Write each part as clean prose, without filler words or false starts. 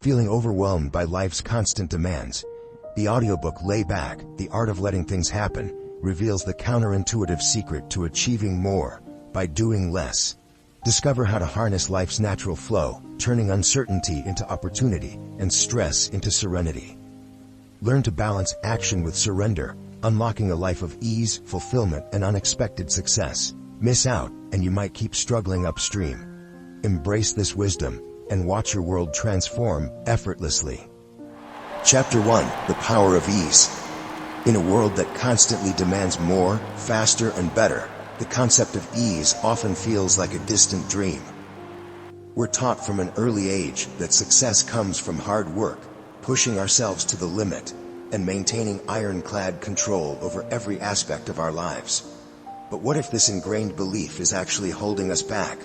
Feeling overwhelmed by life's constant demands? The audiobook Lay Back, The Art of Letting Things Happen reveals the counterintuitive secret to achieving more by doing less. Discover how to harness life's natural flow, turning uncertainty into opportunity and stress into serenity. Learn to balance action with surrender, unlocking a life of ease, fulfillment, and unexpected success. Miss out, and you might keep struggling upstream. Embrace this wisdom and watch your world transform effortlessly. Chapter 1: The Power of Ease. In a world that constantly demands more, faster, and better, the concept of ease often feels like a distant dream. We're taught from an early age that success comes from hard work, pushing ourselves to the limit, and maintaining ironclad control over every aspect of our lives. But what if this ingrained belief is actually holding us back?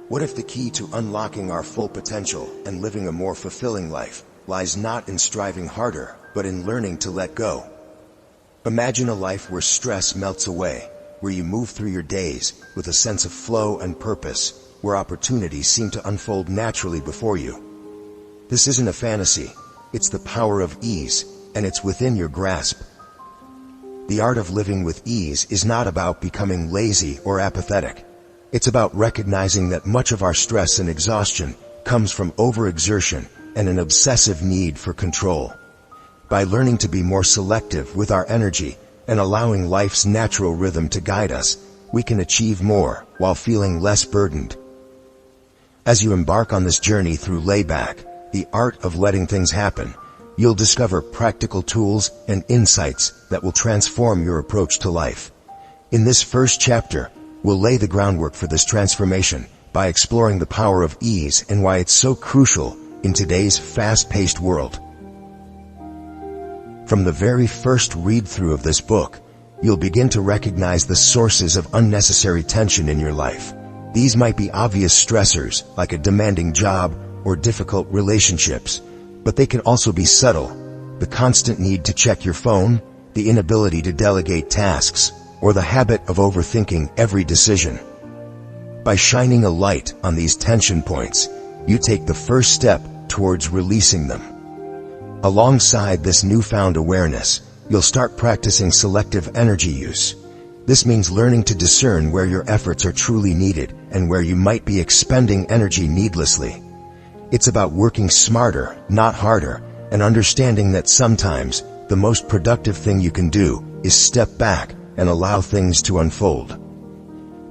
What if the key to unlocking our full potential and living a more fulfilling life lies not in striving harder, but in learning to let go? Imagine a life where stress melts away, where you move through your days with a sense of flow and purpose, where opportunities seem to unfold naturally before you. This isn't a fantasy, it's the power of ease, and it's within your grasp. The art of living with ease is not about becoming lazy or apathetic. It's about recognizing that much of our stress and exhaustion comes from overexertion and an obsessive need for control. By learning to be more selective with our energy and allowing life's natural rhythm to guide us, we can achieve more while feeling less burdened. As you embark on this journey through Layback, the art of letting things happen, you'll discover practical tools and insights that will transform your approach to life. In this first chapter, we'll lay the groundwork for this transformation by exploring the power of ease and why it's so crucial in today's fast-paced world. From the very first read-through of this book, you'll begin to recognize the sources of unnecessary tension in your life. These might be obvious stressors, like a demanding job or difficult relationships, but they can also be subtle: the constant need to check your phone, the inability to delegate tasks, or the habit of overthinking every decision. By shining a light on these tension points, you take the first step towards releasing them. Alongside this newfound awareness, you'll start practicing selective energy use. This means learning to discern where your efforts are truly needed and where you might be expending energy needlessly. It's about working smarter, not harder, and understanding that sometimes the most productive thing you can do is step back and allow things to unfold.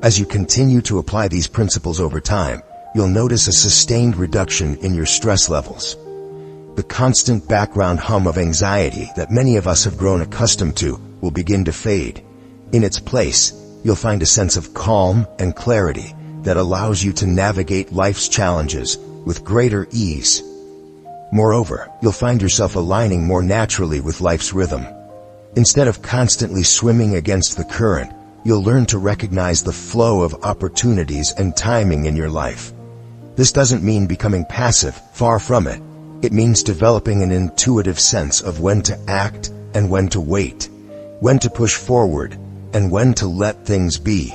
As you continue to apply these principles over time, you'll notice a sustained reduction in your stress levels. The constant background hum of anxiety that many of us have grown accustomed to will begin to fade. In its place, you'll find a sense of calm and clarity that allows you to navigate life's challenges with greater ease. Moreover, you'll find yourself aligning more naturally with life's rhythm. Instead of constantly swimming against the current, you'll learn to recognize the flow of opportunities and timing in your life. This doesn't mean becoming passive, far from it. It means developing an intuitive sense of when to act and when to wait, when to push forward and when to let things be.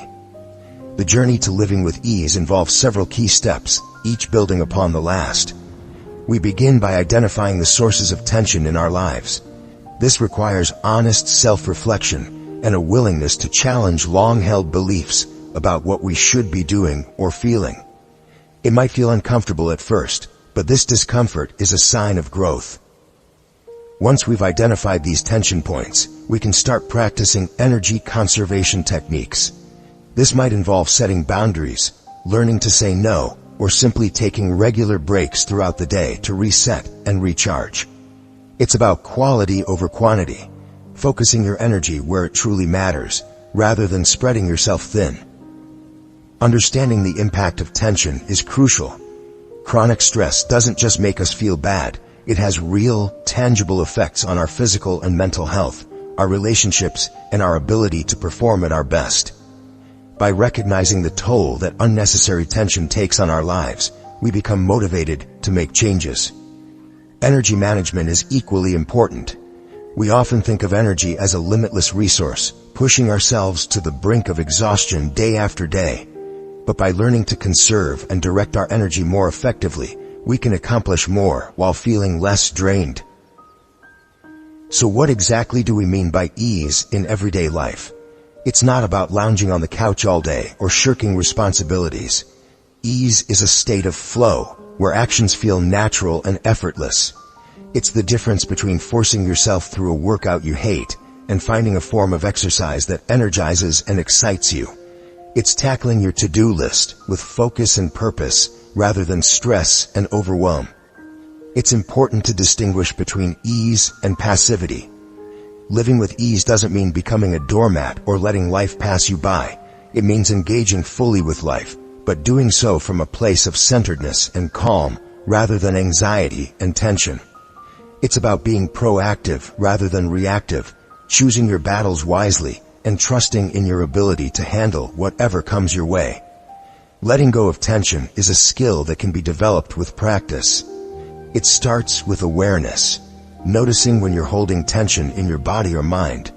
The journey to living with ease involves several key steps, each building upon the last. We begin by identifying the sources of tension in our lives. This requires honest self-reflection and a willingness to challenge long-held beliefs about what we should be doing or feeling. It might feel uncomfortable at first, but this discomfort is a sign of growth. Once we've identified these tension points, we can start practicing energy conservation techniques. This might involve setting boundaries, learning to say no, or simply taking regular breaks throughout the day to reset and recharge. It's about quality over quantity, focusing your energy where it truly matters, rather than spreading yourself thin. Understanding the impact of tension is crucial. Chronic stress doesn't just make us feel bad, it has real, tangible effects on our physical and mental health, our relationships, and our ability to perform at our best. By recognizing the toll that unnecessary tension takes on our lives, we become motivated to make changes. Energy management is equally important. We often think of energy as a limitless resource, pushing ourselves to the brink of exhaustion day after day. But by learning to conserve and direct our energy more effectively, we can accomplish more while feeling less drained. So what exactly do we mean by ease in everyday life? It's not about lounging on the couch all day or shirking responsibilities. Ease is a state of flow, where actions feel natural and effortless. It's the difference between forcing yourself through a workout you hate and finding a form of exercise that energizes and excites you. It's tackling your to-do list with focus and purpose rather than stress and overwhelm. It's important to distinguish between ease and passivity. Living with ease doesn't mean becoming a doormat or letting life pass you by. It means engaging fully with life, but doing so from a place of centeredness and calm rather than anxiety and tension. It's about being proactive rather than reactive, choosing your battles wisely, and trusting in your ability to handle whatever comes your way. Letting go of tension is a skill that can be developed with practice. It starts with awareness, noticing when you're holding tension in your body or mind.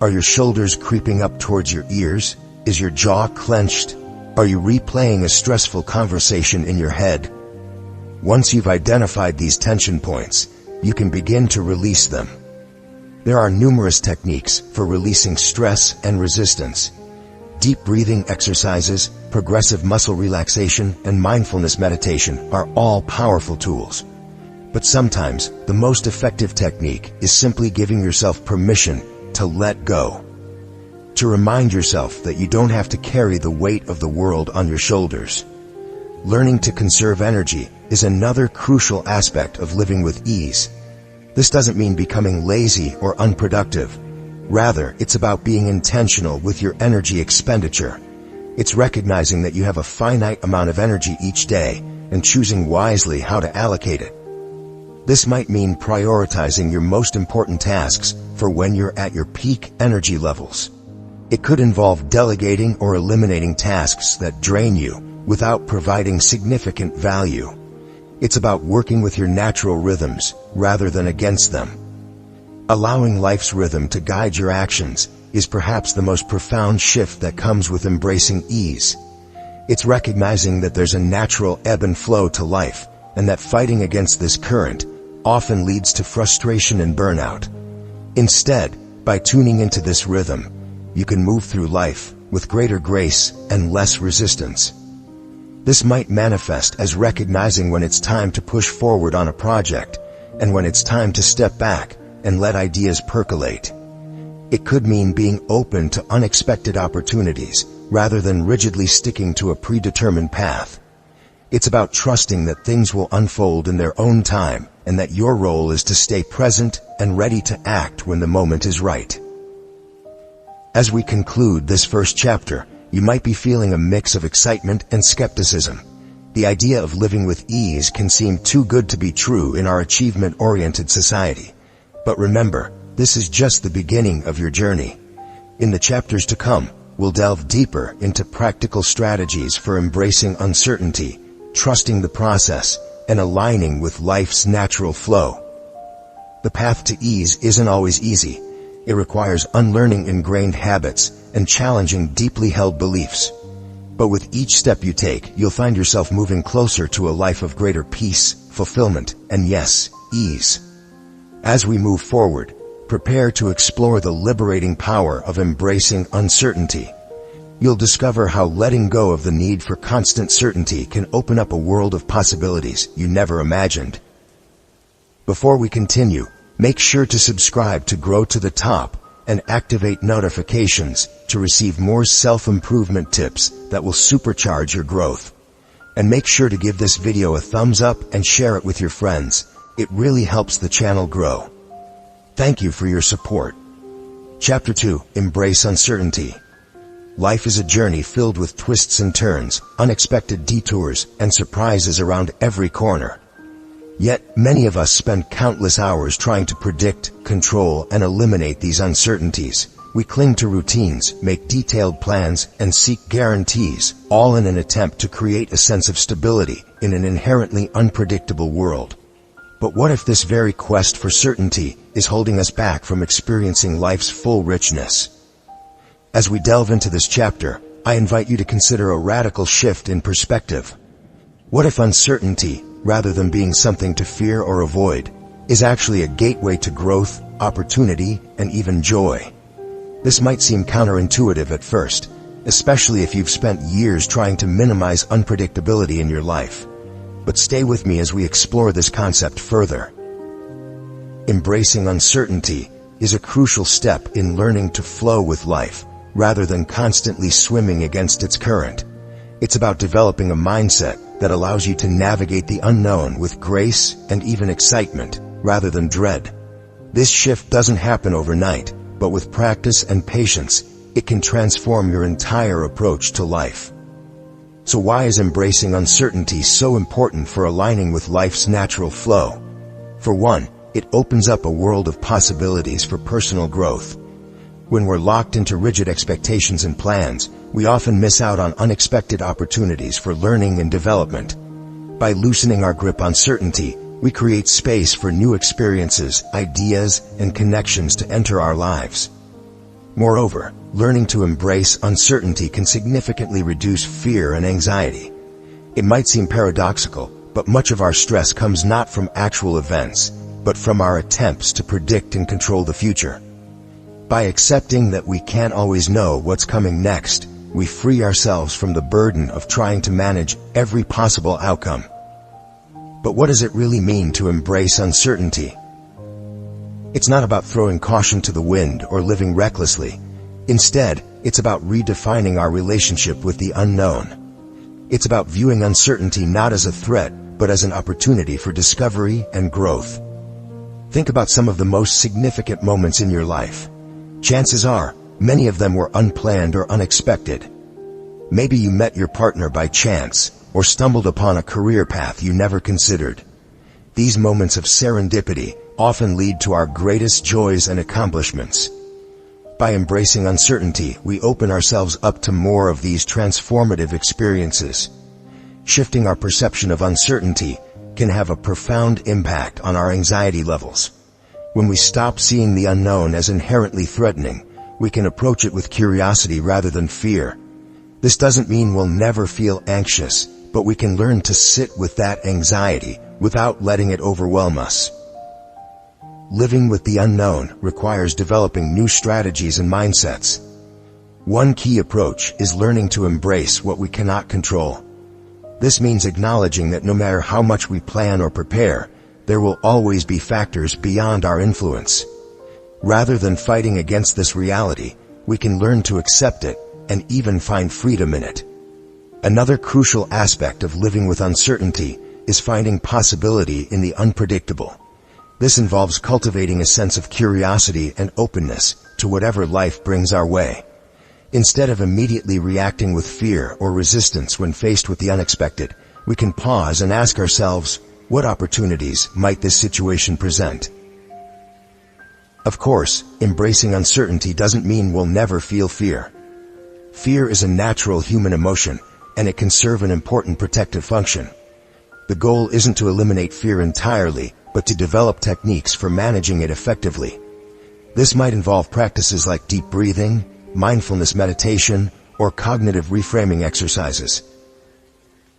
Are your shoulders creeping up towards your ears? Is your jaw clenched? Are you replaying a stressful conversation in your head? Once you've identified these tension points, you can begin to release them. There are numerous techniques for releasing stress and resistance. Deep breathing exercises, progressive muscle relaxation, and mindfulness meditation are all powerful tools. But sometimes, the most effective technique is simply giving yourself permission to let go. To remind yourself that you don't have to carry the weight of the world on your shoulders. Learning to conserve energy is another crucial aspect of living with ease. This doesn't mean becoming lazy or unproductive. Rather, it's about being intentional with your energy expenditure. It's recognizing that you have a finite amount of energy each day and choosing wisely how to allocate it. This might mean prioritizing your most important tasks for when you're at your peak energy levels. It could involve delegating or eliminating tasks that drain you without providing significant value. It's about working with your natural rhythms rather than against them. Allowing life's rhythm to guide your actions is perhaps the most profound shift that comes with embracing ease. It's recognizing that there's a natural ebb and flow to life, and that fighting against this current often leads to frustration and burnout. Instead, by tuning into this rhythm, you can move through life with greater grace and less resistance. This might manifest as recognizing when it's time to push forward on a project and when it's time to step back and let ideas percolate. It could mean being open to unexpected opportunities rather than rigidly sticking to a predetermined path. It's about trusting that things will unfold in their own time and that your role is to stay present and ready to act when the moment is right. As we conclude this first chapter, you might be feeling a mix of excitement and skepticism. The idea of living with ease can seem too good to be true in our achievement-oriented society. But remember, this is just the beginning of your journey. In the chapters to come, we'll delve deeper into practical strategies for embracing uncertainty, trusting the process, and aligning with life's natural flow. The path to ease isn't always easy. It requires unlearning ingrained habits and challenging deeply held beliefs. But with each step you take, you'll find yourself moving closer to a life of greater peace, fulfillment, and yes, ease. As we move forward, prepare to explore the liberating power of embracing uncertainty. You'll discover how letting go of the need for constant certainty can open up a world of possibilities you never imagined. Before we continue, make sure to subscribe to Grow to the Top and activate notifications to receive more self-improvement tips that will supercharge your growth. And make sure to give this video a thumbs up and share it with your friends. It really helps the channel grow. Thank you for your support. Chapter 2. Embrace Uncertainty. Life is a journey filled with twists and turns, unexpected detours, and surprises around every corner. Yet, many of us spend countless hours trying to predict, control, and eliminate these uncertainties. We cling to routines, make detailed plans, and seek guarantees, all in an attempt to create a sense of stability in an inherently unpredictable world. But what if this very quest for certainty is holding us back from experiencing life's full richness? As we delve into this chapter, I invite you to consider a radical shift in perspective. What if uncertainty rather than being something to fear or avoid, is actually a gateway to growth, opportunity, and even joy. This might seem counterintuitive at first, especially if you've spent years trying to minimize unpredictability in your life. But stay with me as we explore this concept further. Embracing uncertainty is a crucial step in learning to flow with life, rather than constantly swimming against its current. It's about developing a mindset that allows you to navigate the unknown with grace and even excitement, rather than dread. This shift doesn't happen overnight, but with practice and patience, it can transform your entire approach to life. So why is embracing uncertainty so important for aligning with life's natural flow? For one, it opens up a world of possibilities for personal growth. When we're locked into rigid expectations and plans, we often miss out on unexpected opportunities for learning and development. By loosening our grip on certainty, we create space for new experiences, ideas, and connections to enter our lives. Moreover, learning to embrace uncertainty can significantly reduce fear and anxiety. It might seem paradoxical, but much of our stress comes not from actual events, but from our attempts to predict and control the future. By accepting that we can't always know what's coming next, we free ourselves from the burden of trying to manage every possible outcome. But what does it really mean to embrace uncertainty? It's not about throwing caution to the wind or living recklessly. Instead, it's about redefining our relationship with the unknown. It's about viewing uncertainty not as a threat, but as an opportunity for discovery and growth. Think about some of the most significant moments in your life. Chances are, many of them were unplanned or unexpected. Maybe you met your partner by chance, or stumbled upon a career path you never considered. These moments of serendipity often lead to our greatest joys and accomplishments. By embracing uncertainty, we open ourselves up to more of these transformative experiences. Shifting our perception of uncertainty can have a profound impact on our anxiety levels. When we stop seeing the unknown as inherently threatening, we can approach it with curiosity rather than fear. This doesn't mean we'll never feel anxious, but we can learn to sit with that anxiety without letting it overwhelm us. Living with the unknown requires developing new strategies and mindsets. One key approach is learning to embrace what we cannot control. This means acknowledging that no matter how much we plan or prepare, there will always be factors beyond our influence. Rather than fighting against this reality, we can learn to accept it and even find freedom in it. Another crucial aspect of living with uncertainty is finding possibility in the unpredictable. This involves cultivating a sense of curiosity and openness to whatever life brings our way. Instead of immediately reacting with fear or resistance when faced with the unexpected, we can pause and ask ourselves, what opportunities might this situation present? Of course, embracing uncertainty doesn't mean we'll never feel fear. Fear is a natural human emotion, and it can serve an important protective function. The goal isn't to eliminate fear entirely, but to develop techniques for managing it effectively. This might involve practices like deep breathing, mindfulness meditation, or cognitive reframing exercises.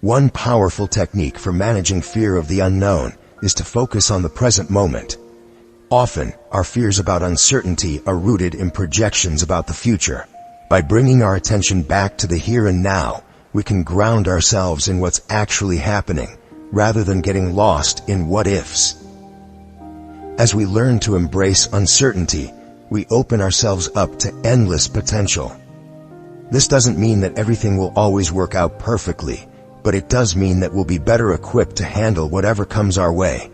One powerful technique for managing fear of the unknown is to focus on the present moment. Often, our fears about uncertainty are rooted in projections about the future. By bringing our attention back to the here and now, we can ground ourselves in what's actually happening, rather than getting lost in what-ifs. As we learn to embrace uncertainty, we open ourselves up to endless potential. This doesn't mean that everything will always work out perfectly, but it does mean that we'll be better equipped to handle whatever comes our way.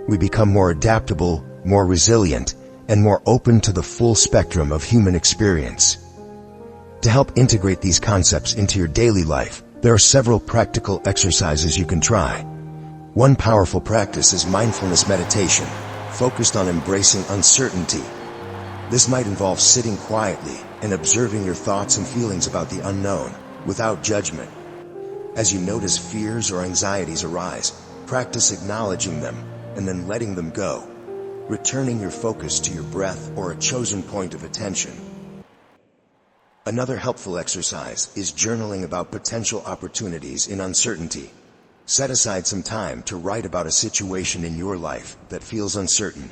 We become more adaptable, more resilient, and more open to the full spectrum of human experience. To help integrate these concepts into your daily life, there are several practical exercises you can try. One powerful practice is mindfulness meditation, focused on embracing uncertainty. This might involve sitting quietly and observing your thoughts and feelings about the unknown, without judgment. As you notice fears or anxieties arise, practice acknowledging them and then letting them go, returning your focus to your breath or a chosen point of attention. Another helpful exercise is journaling about potential opportunities in uncertainty. Set aside some time to write about a situation in your life that feels uncertain.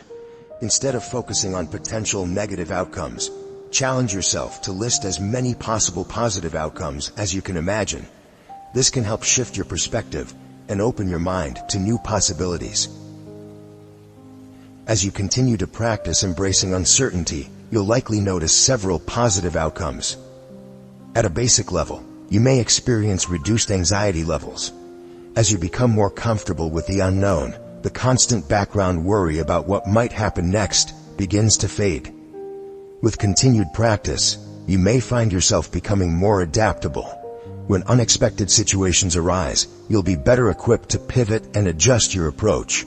Instead of focusing on potential negative outcomes, challenge yourself to list as many possible positive outcomes as you can imagine. This can help shift your perspective and open your mind to new possibilities. As you continue to practice embracing uncertainty, you'll likely notice several positive outcomes. At a basic level, you may experience reduced anxiety levels. As you become more comfortable with the unknown, the constant background worry about what might happen next begins to fade. With continued practice, you may find yourself becoming more adaptable. When unexpected situations arise, you'll be better equipped to pivot and adjust your approach.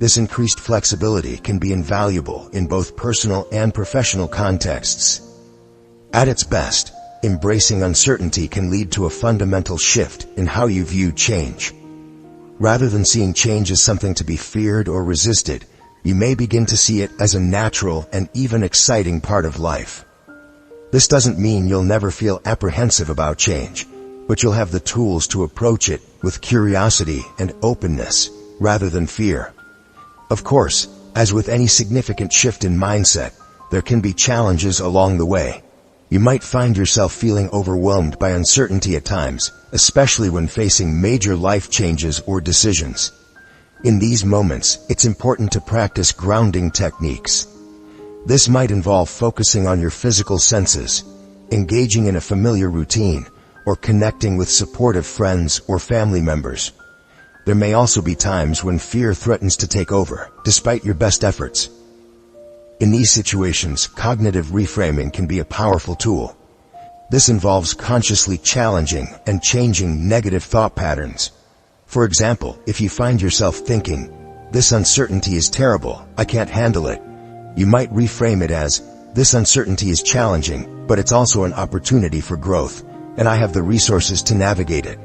This increased flexibility can be invaluable in both personal and professional contexts. At its best, embracing uncertainty can lead to a fundamental shift in how you view change. Rather than seeing change as something to be feared or resisted, you may begin to see it as a natural and even exciting part of life. This doesn't mean you'll never feel apprehensive about change, but you'll have the tools to approach it with curiosity and openness rather than fear. Of course, as with any significant shift in mindset, there can be challenges along the way. You might find yourself feeling overwhelmed by uncertainty at times, especially when facing major life changes or decisions. In these moments, it's important to practice grounding techniques. This might involve focusing on your physical senses, engaging in a familiar routine, or connecting with supportive friends or family members. There may also be times when fear threatens to take over, despite your best efforts. In these situations, cognitive reframing can be a powerful tool. This involves consciously challenging and changing negative thought patterns. For example, if you find yourself thinking, "This uncertainty is terrible, I can't handle it," you might reframe it as, "This uncertainty is challenging, but it's also an opportunity for growth, and I have the resources to navigate it."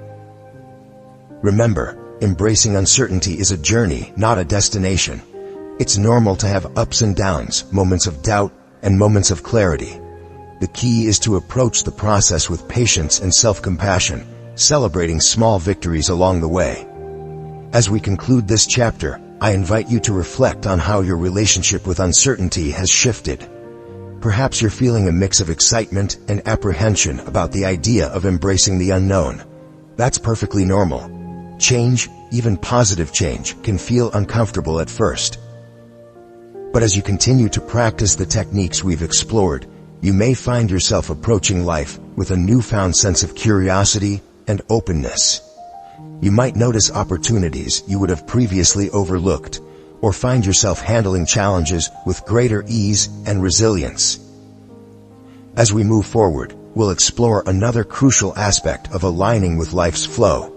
Remember, embracing uncertainty is a journey, not a destination. It's normal to have ups and downs, moments of doubt, and moments of clarity. The key is to approach the process with patience and self-compassion, celebrating small victories along the way. As we conclude this chapter, I invite you to reflect on how your relationship with uncertainty has shifted. Perhaps you're feeling a mix of excitement and apprehension about the idea of embracing the unknown. That's perfectly normal. Change, even positive change, can feel uncomfortable at first. But as you continue to practice the techniques we've explored, you may find yourself approaching life with a newfound sense of curiosity and openness. You might notice opportunities you would have previously overlooked, or find yourself handling challenges with greater ease and resilience. As we move forward, we'll explore another crucial aspect of aligning with life's flow.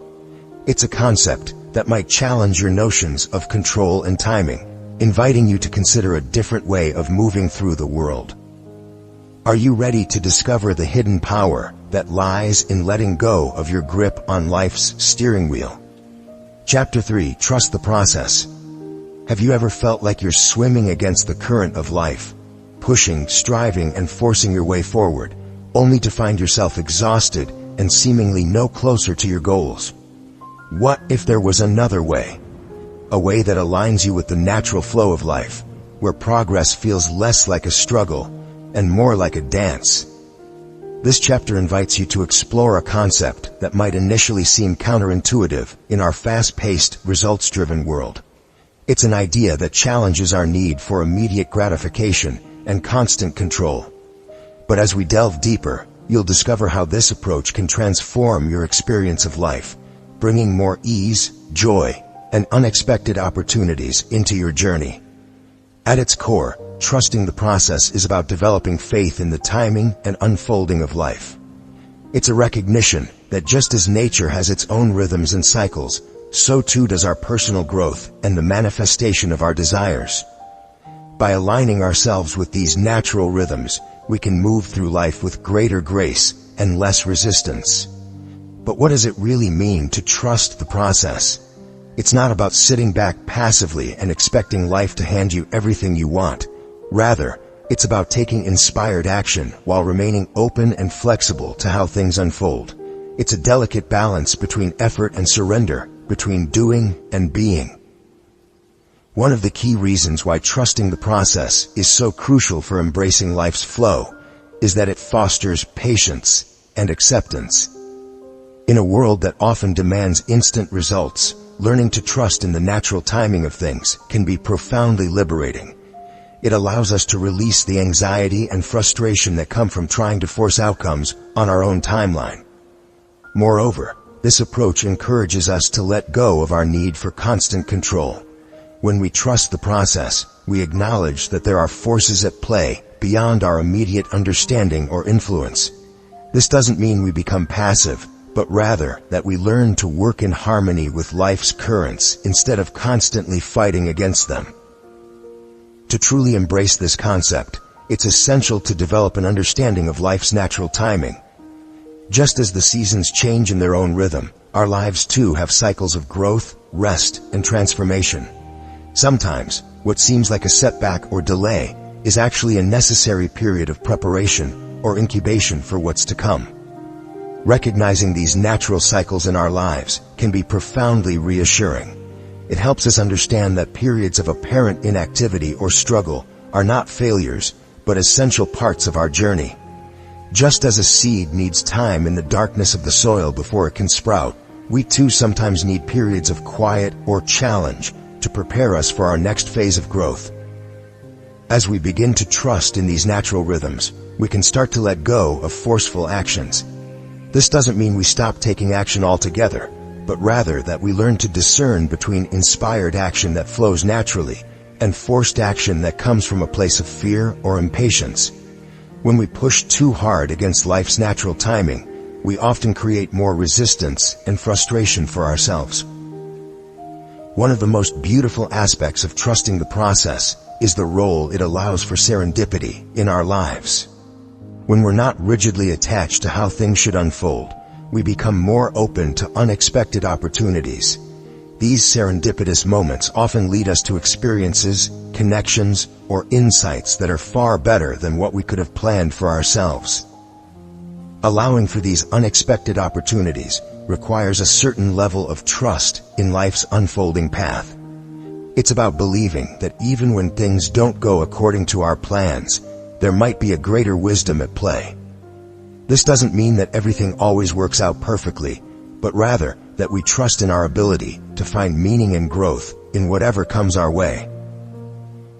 It's a concept that might challenge your notions of control and timing, inviting you to consider a different way of moving through the world. Are you ready to discover the hidden power that lies in letting go of your grip on life's steering wheel? Chapter 3: Trust the Process. Have you ever felt like you're swimming against the current of life, pushing, striving, and forcing your way forward, only to find yourself exhausted and seemingly no closer to your goals? What if there was another way? A way that aligns you with the natural flow of life, where progress feels less like a struggle and more like a dance. This chapter invites you to explore a concept that might initially seem counterintuitive in our fast-paced, results-driven world. It's an idea that challenges our need for immediate gratification and constant control. But as we delve deeper, you'll discover how this approach can transform your experience of life, bringing more ease, joy, and unexpected opportunities into your journey. At its core, trusting the process is about developing faith in the timing and unfolding of life. It's a recognition that just as nature has its own rhythms and cycles, so too does our personal growth and the manifestation of our desires. By aligning ourselves with these natural rhythms, we can move through life with greater grace and less resistance. But what does it really mean to trust the process? It's not about sitting back passively and expecting life to hand you everything you want. Rather, it's about taking inspired action while remaining open and flexible to how things unfold. It's a delicate balance between effort and surrender, between doing and being. One of the key reasons why trusting the process is so crucial for embracing life's flow is that it fosters patience and acceptance. In a world that often demands instant results, learning to trust in the natural timing of things can be profoundly liberating. It allows us to release the anxiety and frustration that come from trying to force outcomes on our own timeline. Moreover, this approach encourages us to let go of our need for constant control. When we trust the process, we acknowledge that there are forces at play beyond our immediate understanding or influence. This doesn't mean we become passive, but rather that we learn to work in harmony with life's currents instead of constantly fighting against them. To truly embrace this concept, it's essential to develop an understanding of life's natural timing. Just as the seasons change in their own rhythm, our lives too have cycles of growth, rest, and transformation. Sometimes, what seems like a setback or delay is actually a necessary period of preparation or incubation for what's to come. Recognizing these natural cycles in our lives can be profoundly reassuring. It helps us understand that periods of apparent inactivity or struggle are not failures, but essential parts of our journey. Just as a seed needs time in the darkness of the soil before it can sprout, we too sometimes need periods of quiet or challenge to prepare us for our next phase of growth. As we begin to trust in these natural rhythms, we can start to let go of forceful actions. This doesn't mean we stop taking action altogether, but rather that we learn to discern between inspired action that flows naturally and forced action that comes from a place of fear or impatience. When we push too hard against life's natural timing, we often create more resistance and frustration for ourselves. One of the most beautiful aspects of trusting the process is the role it allows for serendipity in our lives. When we're not rigidly attached to how things should unfold, we become more open to unexpected opportunities. These serendipitous moments often lead us to experiences, connections, or insights that are far better than what we could have planned for ourselves. Allowing for these unexpected opportunities requires a certain level of trust in life's unfolding path. It's about believing that even when things don't go according to our plans, there might be a greater wisdom at play. This doesn't mean that everything always works out perfectly, but rather that we trust in our ability to find meaning and growth in whatever comes our way.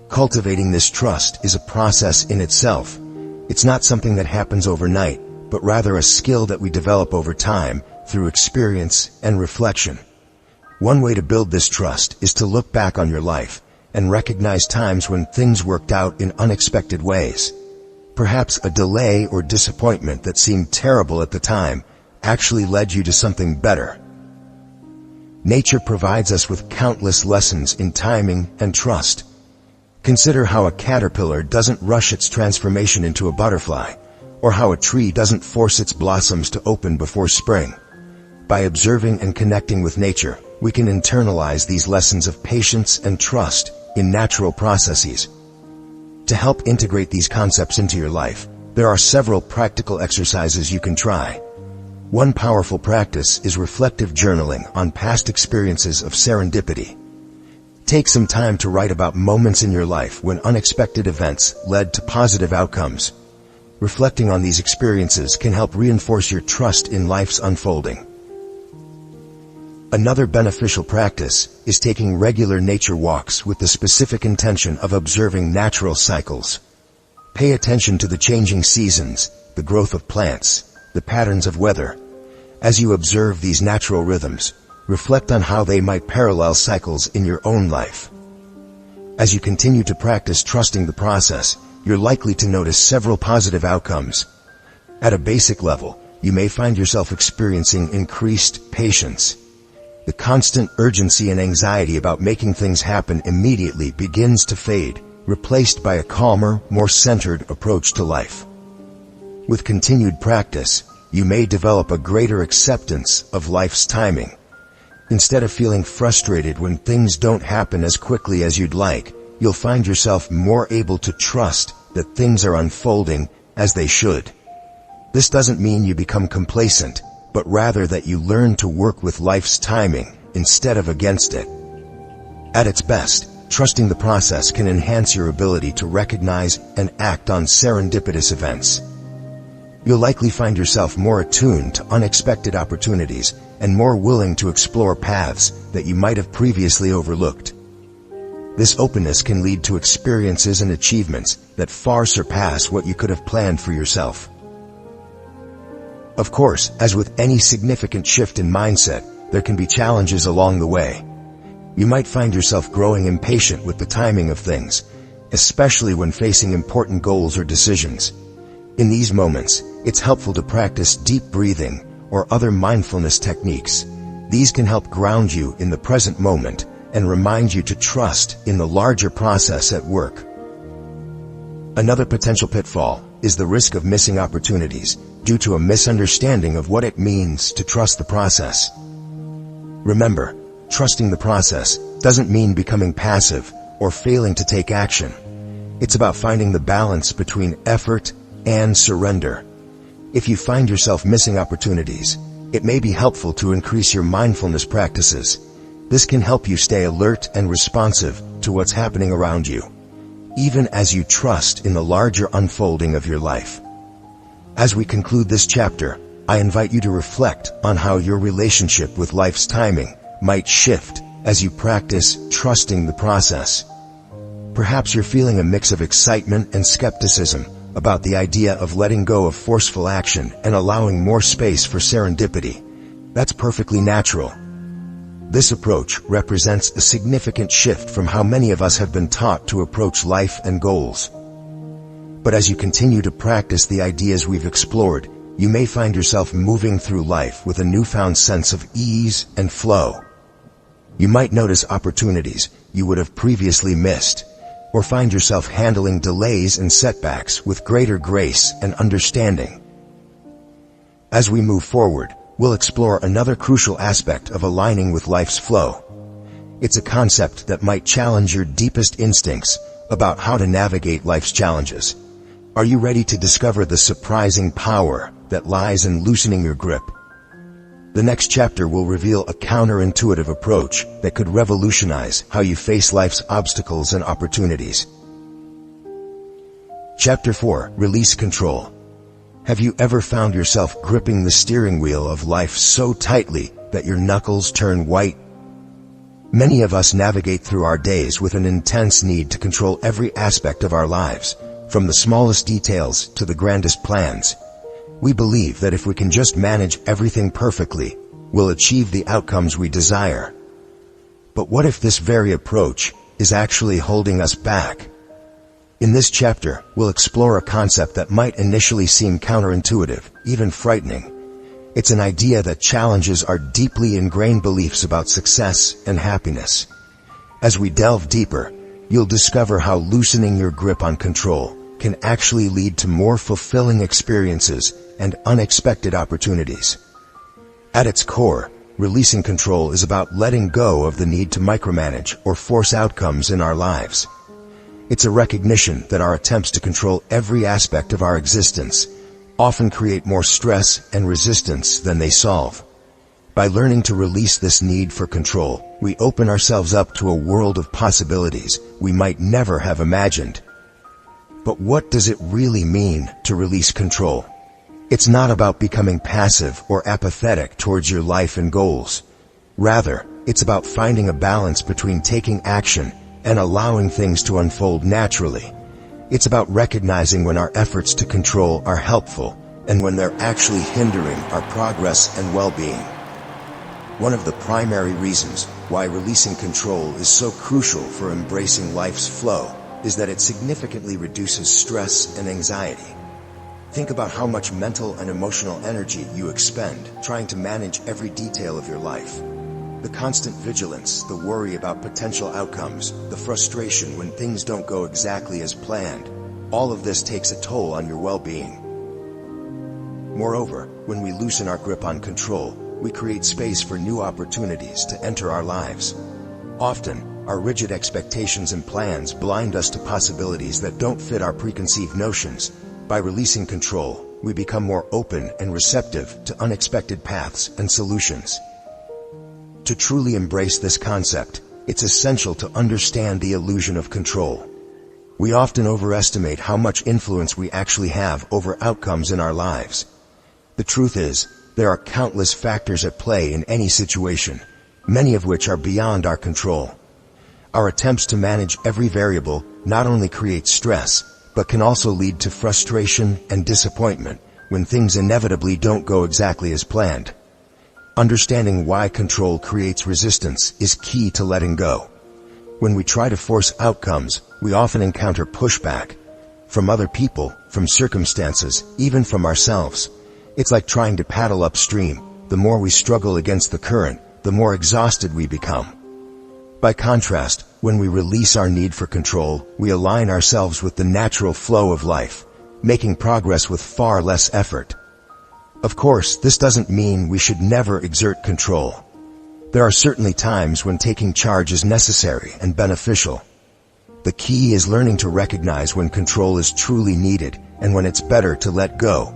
Cultivating this trust is a process in itself. It's not something that happens overnight, but rather a skill that we develop over time through experience and reflection. One way to build this trust is to look back on your life and recognize times when things worked out in unexpected ways. Perhaps a delay or disappointment that seemed terrible at the time actually led you to something better. Nature provides us with countless lessons in timing and trust. Consider how a caterpillar doesn't rush its transformation into a butterfly, or how a tree doesn't force its blossoms to open before spring. By observing and connecting with nature, we can internalize these lessons of patience and trust in natural processes. To help integrate these concepts into your life, there are several practical exercises you can try. One powerful practice is reflective journaling on past experiences of serendipity. Take some time to write about moments in your life when unexpected events led to positive outcomes. Reflecting on these experiences can help reinforce your trust in life's unfolding. Another beneficial practice is taking regular nature walks with the specific intention of observing natural cycles. Pay attention to the changing seasons, the growth of plants, the patterns of weather. As you observe these natural rhythms, reflect on how they might parallel cycles in your own life. As you continue to practice trusting the process, you're likely to notice several positive outcomes. At a basic level, you may find yourself experiencing increased patience. The constant urgency and anxiety about making things happen immediately begins to fade, replaced by a calmer, more centered approach to life. With continued practice, you may develop a greater acceptance of life's timing. Instead of feeling frustrated when things don't happen as quickly as you'd like, you'll find yourself more able to trust that things are unfolding as they should. This doesn't mean you become complacent, but rather that you learn to work with life's timing instead of against it. At its best, trusting the process can enhance your ability to recognize and act on serendipitous events. You'll likely find yourself more attuned to unexpected opportunities and more willing to explore paths that you might have previously overlooked. This openness can lead to experiences and achievements that far surpass what you could have planned for yourself. Of course, as with any significant shift in mindset, there can be challenges along the way. You might find yourself growing impatient with the timing of things, especially when facing important goals or decisions. In these moments, it's helpful to practice deep breathing or other mindfulness techniques. These can help ground you in the present moment and remind you to trust in the larger process at work. Another potential pitfall is the risk of missing opportunities due to a misunderstanding of what it means to trust the process. Remember, trusting the process doesn't mean becoming passive or failing to take action. It's about finding the balance between effort and surrender. If you find yourself missing opportunities, it may be helpful to increase your mindfulness practices. This can help you stay alert and responsive to what's happening around you, even as you trust in the larger unfolding of your life. As we conclude this chapter, I invite you to reflect on how your relationship with life's timing might shift as you practice trusting the process. Perhaps you're feeling a mix of excitement and skepticism about the idea of letting go of forceful action and allowing more space for serendipity. That's perfectly natural. This approach represents a significant shift from how many of us have been taught to approach life and goals. But as you continue to practice the ideas we've explored, you may find yourself moving through life with a newfound sense of ease and flow. You might notice opportunities you would have previously missed, or find yourself handling delays and setbacks with greater grace and understanding. As we move forward, we'll explore another crucial aspect of aligning with life's flow. It's a concept that might challenge your deepest instincts about how to navigate life's challenges. Are you ready to discover the surprising power that lies in loosening your grip? The next chapter will reveal a counterintuitive approach that could revolutionize how you face life's obstacles and opportunities. Chapter 4. Release control. Have you ever found yourself gripping the steering wheel of life so tightly that your knuckles turn white? Many of us navigate through our days with an intense need to control every aspect of our lives, from the smallest details to the grandest plans. We believe that if we can just manage everything perfectly, we'll achieve the outcomes we desire. But what if this very approach is actually holding us back? In this chapter, we'll explore a concept that might initially seem counterintuitive, even frightening. It's an idea that challenges our deeply ingrained beliefs about success and happiness. As we delve deeper, you'll discover how loosening your grip on control can actually lead to more fulfilling experiences and unexpected opportunities. At its core, releasing control is about letting go of the need to micromanage or force outcomes in our lives. It's a recognition that our attempts to control every aspect of our existence often create more stress and resistance than they solve. By learning to release this need for control, we open ourselves up to a world of possibilities we might never have imagined. But what does it really mean to release control? It's not about becoming passive or apathetic towards your life and goals. Rather, it's about finding a balance between taking action and allowing things to unfold naturally. It's about recognizing when our efforts to control are helpful and when they're actually hindering our progress and well-being. One of the primary reasons why releasing control is so crucial for embracing life's flow is that it significantly reduces stress and anxiety. Think about how much mental and emotional energy you expend trying to manage every detail of your life. The constant vigilance, the worry about potential outcomes, the frustration when things don't go exactly as planned, all of this takes a toll on your well-being. Moreover, when we loosen our grip on control, we create space for new opportunities to enter our lives. Often, our rigid expectations and plans blind us to possibilities that don't fit our preconceived notions. By releasing control, we become more open and receptive to unexpected paths and solutions. To truly embrace this concept, it's essential to understand the illusion of control. We often overestimate how much influence we actually have over outcomes in our lives. The truth is, there are countless factors at play in any situation, many of which are beyond our control. Our attempts to manage every variable not only create stress, but can also lead to frustration and disappointment when things inevitably don't go exactly as planned. Understanding why control creates resistance is key to letting go. When we try to force outcomes, we often encounter pushback from other people, from circumstances, even from ourselves. It's like trying to paddle upstream. The more we struggle against the current, the more exhausted we become. By contrast, when we release our need for control, we align ourselves with the natural flow of life, making progress with far less effort. Of course, this doesn't mean we should never exert control. There are certainly times when taking charge is necessary and beneficial. The key is learning to recognize when control is truly needed and when it's better to let go.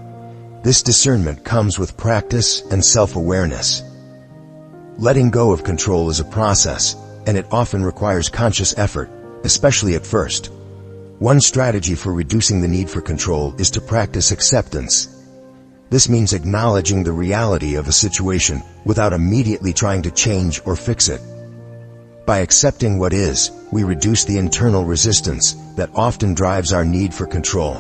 This discernment comes with practice and self-awareness. Letting go of control is a process, and it often requires conscious effort, especially at first. One strategy for reducing the need for control is to practice acceptance. This means acknowledging the reality of a situation without immediately trying to change or fix it. By accepting what is, we reduce the internal resistance that often drives our need for control.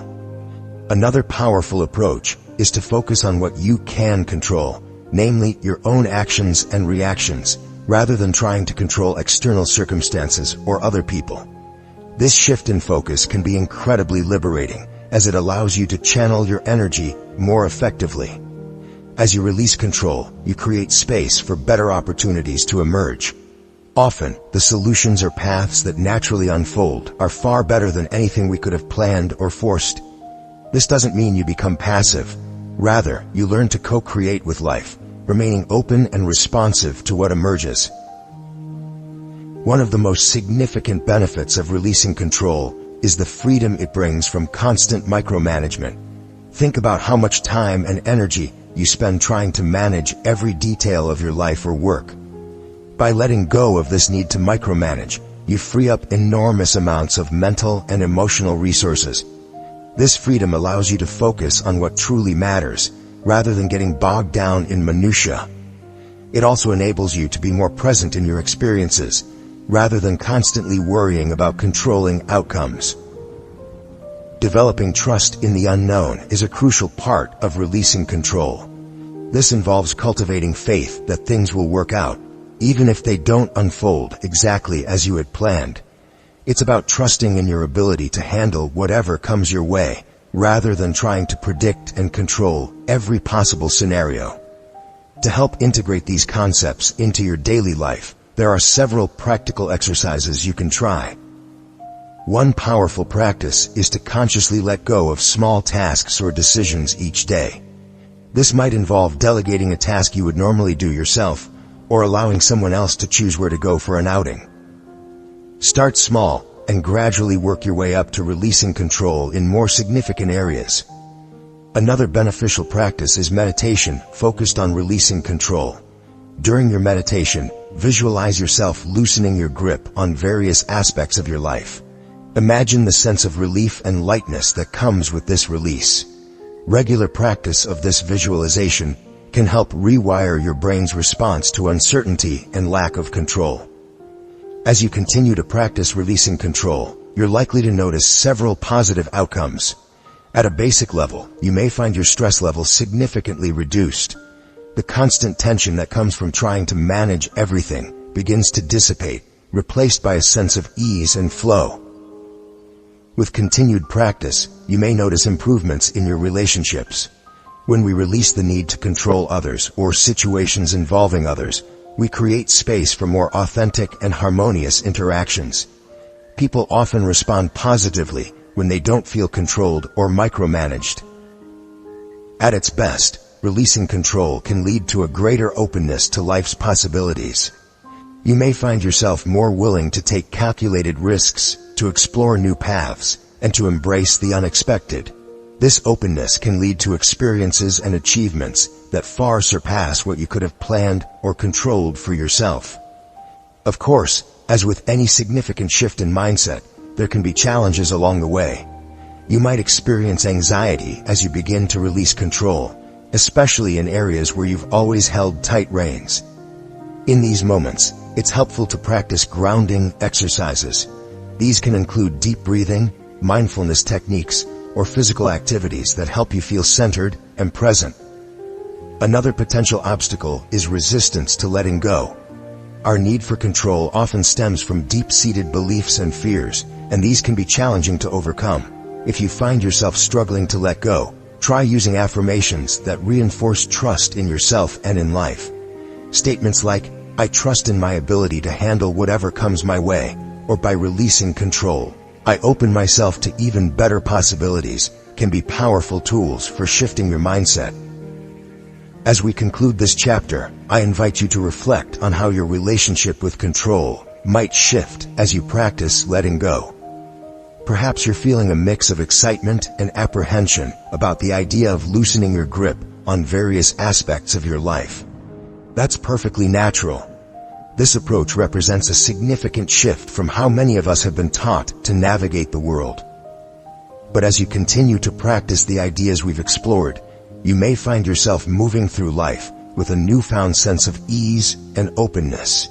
Another powerful approach is to focus on what you can control, namely your own actions and reactions, rather than trying to control external circumstances or other people. This shift in focus can be incredibly liberating, as it allows you to channel your energy more effectively. As you release control, you create space for better opportunities to emerge. Often, the solutions or paths that naturally unfold are far better than anything we could have planned or forced. This doesn't mean you become passive. Rather, you learn to co-create with life, remaining open and responsive to what emerges. One of the most significant benefits of releasing control is the freedom it brings from constant micromanagement. Think about how much time and energy you spend trying to manage every detail of your life or work. By letting go of this need to micromanage, you free up enormous amounts of mental and emotional resources. This freedom allows you to focus on what truly matters, rather than getting bogged down in minutiae. It also enables you to be more present in your experiences, rather than constantly worrying about controlling outcomes. Developing trust in the unknown is a crucial part of releasing control. This involves cultivating faith that things will work out, even if they don't unfold exactly as you had planned. It's about trusting in your ability to handle whatever comes your way, rather than trying to predict and control every possible scenario. To help integrate these concepts into your daily life, there are several practical exercises you can try. One powerful practice is to consciously let go of small tasks or decisions each day. This might involve delegating a task you would normally do yourself, or allowing someone else to choose where to go for an outing. Start small and gradually work your way up to releasing control in more significant areas. Another beneficial practice is meditation focused on releasing control. During your meditation, visualize yourself loosening your grip on various aspects of your life. Imagine the sense of relief and lightness that comes with this release. Regular practice of this visualization can help rewire your brain's response to uncertainty and lack of control. As you continue to practice releasing control, you're likely to notice several positive outcomes. At a basic level, you may find your stress level significantly reduced. The constant tension that comes from trying to manage everything begins to dissipate, replaced by a sense of ease and flow. With continued practice, you may notice improvements in your relationships. When we release the need to control others or situations involving others, we create space for more authentic and harmonious interactions. People often respond positively when they don't feel controlled or micromanaged. At its best, releasing control can lead to a greater openness to life's possibilities. You may find yourself more willing to take calculated risks, to explore new paths, and to embrace the unexpected. This openness can lead to experiences and achievements that far surpass what you could have planned or controlled for yourself. Of course, as with any significant shift in mindset, there can be challenges along the way. You might experience anxiety as you begin to release control, especially in areas where you've always held tight reins. In these moments, it's helpful to practice grounding exercises. These can include deep breathing, mindfulness techniques, or physical activities that help you feel centered and present. Another potential obstacle is resistance to letting go. Our need for control often stems from deep-seated beliefs and fears, and these can be challenging to overcome. If you find yourself struggling to let go, try using affirmations that reinforce trust in yourself and in life. Statements like, "I trust in my ability to handle whatever comes my way," or "By releasing control, I open myself to even better possibilities," can be powerful tools for shifting your mindset. As we conclude this chapter, I invite you to reflect on how your relationship with control might shift as you practice letting go. Perhaps you're feeling a mix of excitement and apprehension about the idea of loosening your grip on various aspects of your life. That's perfectly natural. This approach represents a significant shift from how many of us have been taught to navigate the world. But as you continue to practice the ideas we've explored, you may find yourself moving through life with a newfound sense of ease and openness.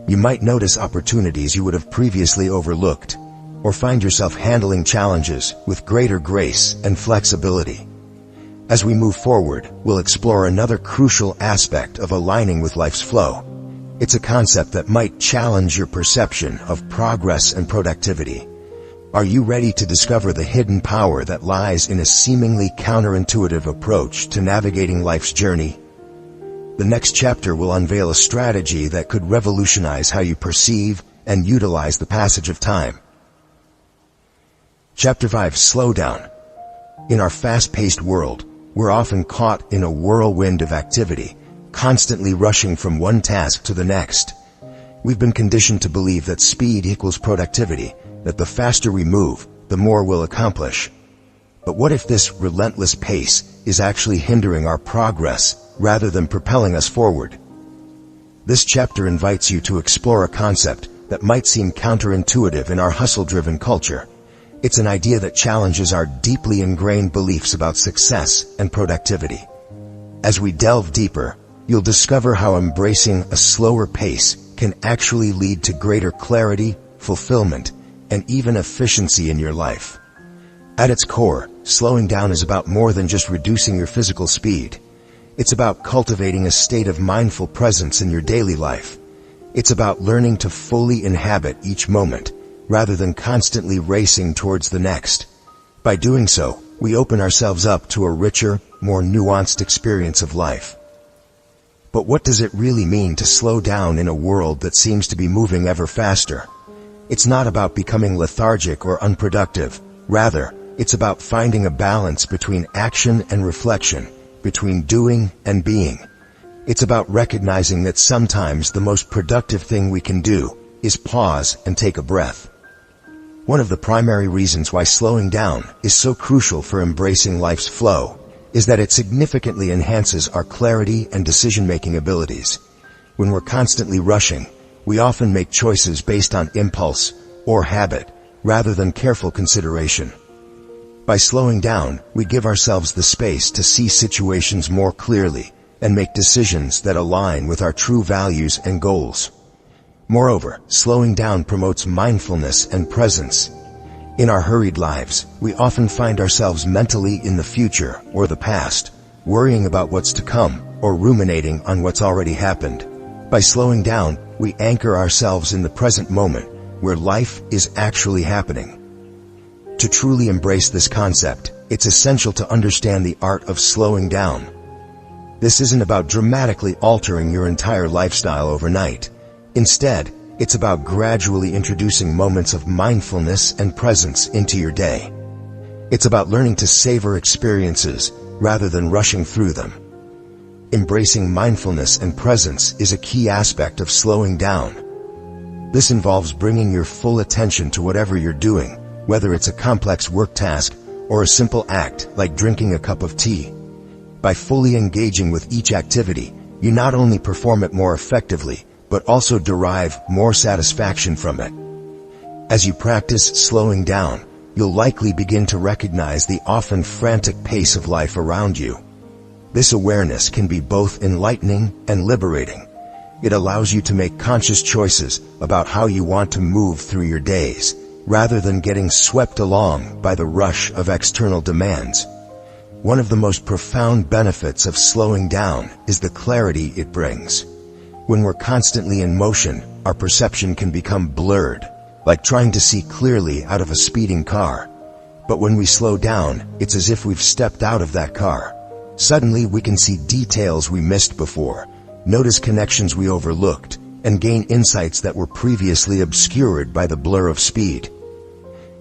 You might notice opportunities you would have previously overlooked, or find yourself handling challenges with greater grace and flexibility. As we move forward, we'll explore another crucial aspect of aligning with life's flow. It's a concept that might challenge your perception of progress and productivity. Are you ready to discover the hidden power that lies in a seemingly counterintuitive approach to navigating life's journey? The next chapter will unveil a strategy that could revolutionize how you perceive and utilize the passage of time. Chapter 5. Slow down. In our fast-paced world, we're often caught in a whirlwind of activity, constantly rushing from one task to the next. We've been conditioned to believe that speed equals productivity, that the faster we move, the more we'll accomplish. But what if this relentless pace is actually hindering our progress rather than propelling us forward? This chapter invites you to explore a concept that might seem counterintuitive in our hustle-driven culture. It's an idea that challenges our deeply ingrained beliefs about success and productivity. As we delve deeper, you'll discover how embracing a slower pace can actually lead to greater clarity, fulfillment, and even efficiency in your life. At its core, slowing down is about more than just reducing your physical speed. It's about cultivating a state of mindful presence in your daily life. It's about learning to fully inhabit each moment, rather than constantly racing towards the next. By doing so, we open ourselves up to a richer, more nuanced experience of life. But what does it really mean to slow down in a world that seems to be moving ever faster? It's not about becoming lethargic or unproductive. Rather, it's about finding a balance between action and reflection, between doing and being. It's about recognizing that sometimes the most productive thing we can do is pause and take a breath. One of the primary reasons why slowing down is so crucial for embracing life's flow is that it significantly enhances our clarity and decision-making abilities. When we're constantly rushing, we often make choices based on impulse or habit rather than careful consideration. By slowing down, we give ourselves the space to see situations more clearly and make decisions that align with our true values and goals. Moreover, slowing down promotes mindfulness and presence. In our hurried lives, we often find ourselves mentally in the future or the past, worrying about what's to come or ruminating on what's already happened. By slowing down, we anchor ourselves in the present moment, where life is actually happening. To truly embrace this concept, it's essential to understand the art of slowing down. This isn't about dramatically altering your entire lifestyle overnight. Instead, it's about gradually introducing moments of mindfulness and presence into your day. It's about learning to savor experiences rather than rushing through them. Embracing mindfulness and presence is a key aspect of slowing down. This involves bringing your full attention to whatever you're doing, whether it's a complex work task or a simple act like drinking a cup of tea. By fully engaging with each activity, you not only perform it more effectively, but also derive more satisfaction from it. As you practice slowing down, you'll likely begin to recognize the often frantic pace of life around you. This awareness can be both enlightening and liberating. It allows you to make conscious choices about how you want to move through your days, rather than getting swept along by the rush of external demands. One of the most profound benefits of slowing down is the clarity it brings. When we're constantly in motion, our perception can become blurred, like trying to see clearly out of a speeding car. But when we slow down, it's as if we've stepped out of that car. Suddenly we can see details we missed before, notice connections we overlooked, and gain insights that were previously obscured by the blur of speed.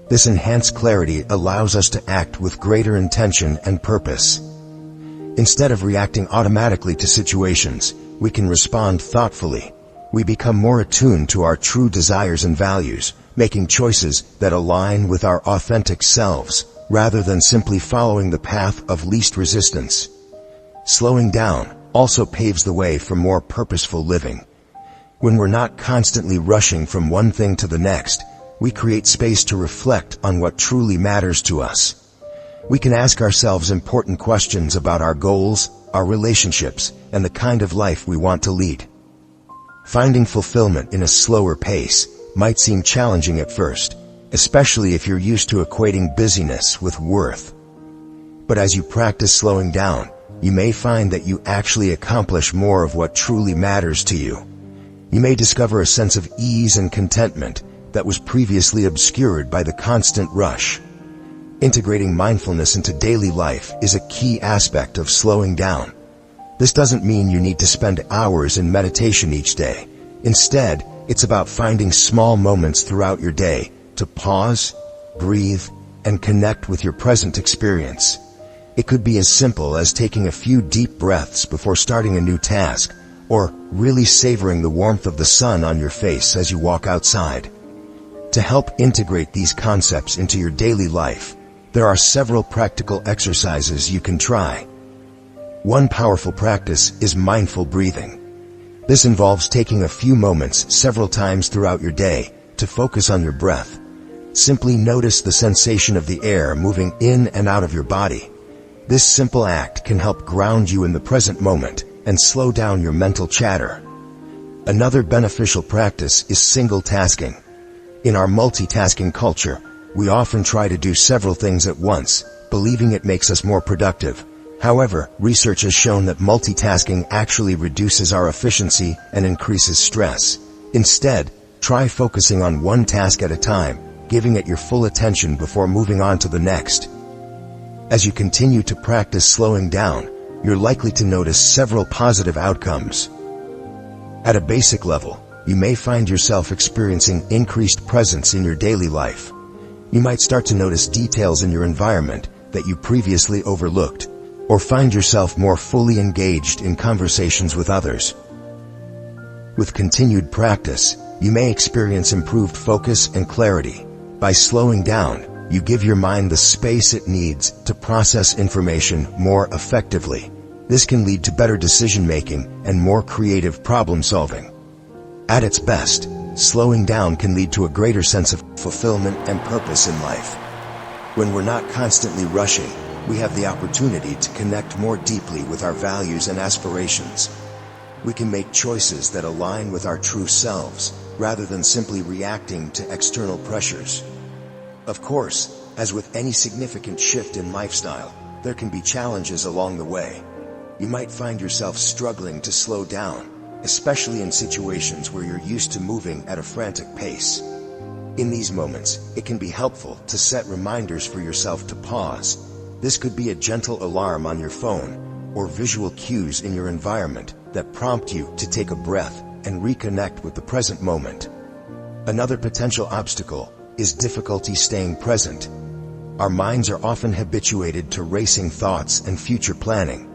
This enhanced clarity allows us to act with greater intention and purpose. Instead of reacting automatically to situations, we can respond thoughtfully. We become more attuned to our true desires and values, making choices that align with our authentic selves, rather than simply following the path of least resistance. Slowing down also paves the way for more purposeful living. When we're not constantly rushing from one thing to the next, we create space to reflect on what truly matters to us. We can ask ourselves important questions about our goals, our relationships, and the kind of life we want to lead. Finding fulfillment in a slower pace might seem challenging at first, especially if you're used to equating busyness with worth. But as you practice slowing down, you may find that you actually accomplish more of what truly matters to you. You may discover a sense of ease and contentment that was previously obscured by the constant rush. Integrating mindfulness into daily life is a key aspect of slowing down. This doesn't mean you need to spend hours in meditation each day. Instead, it's about finding small moments throughout your day to pause, breathe, and connect with your present experience. It could be as simple as taking a few deep breaths before starting a new task, or really savoring the warmth of the sun on your face as you walk outside. To help integrate these concepts into your daily life, there are several practical exercises you can try. One powerful practice is mindful breathing. This involves taking a few moments several times throughout your day to focus on your breath. Simply notice the sensation of the air moving in and out of your body. This simple act can help ground you in the present moment and slow down your mental chatter. Another beneficial practice is single tasking. In our multitasking culture, we often try to do several things at once, believing it makes us more productive. However, research has shown that multitasking actually reduces our efficiency and increases stress. Instead, try focusing on one task at a time, giving it your full attention before moving on to the next. As you continue to practice slowing down, you're likely to notice several positive outcomes. At a basic level, you may find yourself experiencing increased presence in your daily life. You might start to notice details in your environment that you previously overlooked, or find yourself more fully engaged in conversations with others. With continued practice, you may experience improved focus and clarity. By slowing down, you give your mind the space it needs to process information more effectively. This can lead to better decision-making and more creative problem-solving. At its best, slowing down can lead to a greater sense of fulfillment and purpose in life. When we're not constantly rushing, we have the opportunity to connect more deeply with our values and aspirations. We can make choices that align with our true selves, rather than simply reacting to external pressures. Of course, as with any significant shift in lifestyle, there can be challenges along the way. You might find yourself struggling to slow down, especially in situations where you're used to moving at a frantic pace. In these moments, it can be helpful to set reminders for yourself to pause. This could be a gentle alarm on your phone, or visual cues in your environment that prompt you to take a breath and reconnect with the present moment. Another potential obstacle is difficulty staying present. Our minds are often habituated to racing thoughts and future planning.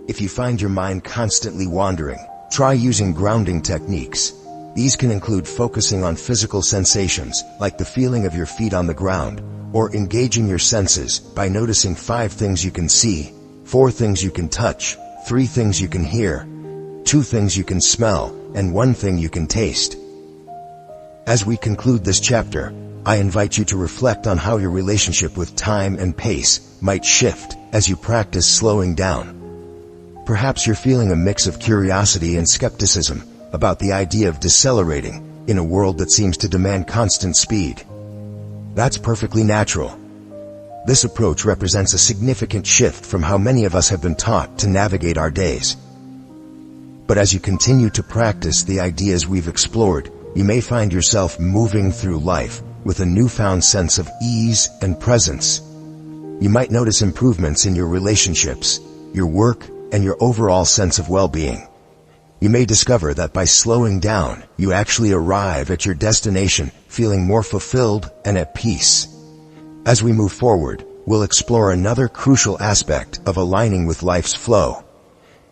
If you find your mind constantly wandering, try using grounding techniques. These can include focusing on physical sensations, like the feeling of your feet on the ground, or engaging your senses by noticing 5 things you can see, 4 things you can touch, 3 things you can hear, 2 things you can smell, and 1 thing you can taste. As we conclude this chapter, I invite you to reflect on how your relationship with time and pace might shift as you practice slowing down. Perhaps you're feeling a mix of curiosity and skepticism about the idea of decelerating in a world that seems to demand constant speed. That's perfectly natural. This approach represents a significant shift from how many of us have been taught to navigate our days. But as you continue to practice the ideas we've explored, you may find yourself moving through life with a newfound sense of ease and presence. You might notice improvements in your relationships, your work, and your overall sense of well-being. You may discover that by slowing down, you actually arrive at your destination feeling more fulfilled and at peace. As we move forward, we'll explore another crucial aspect of aligning with life's flow.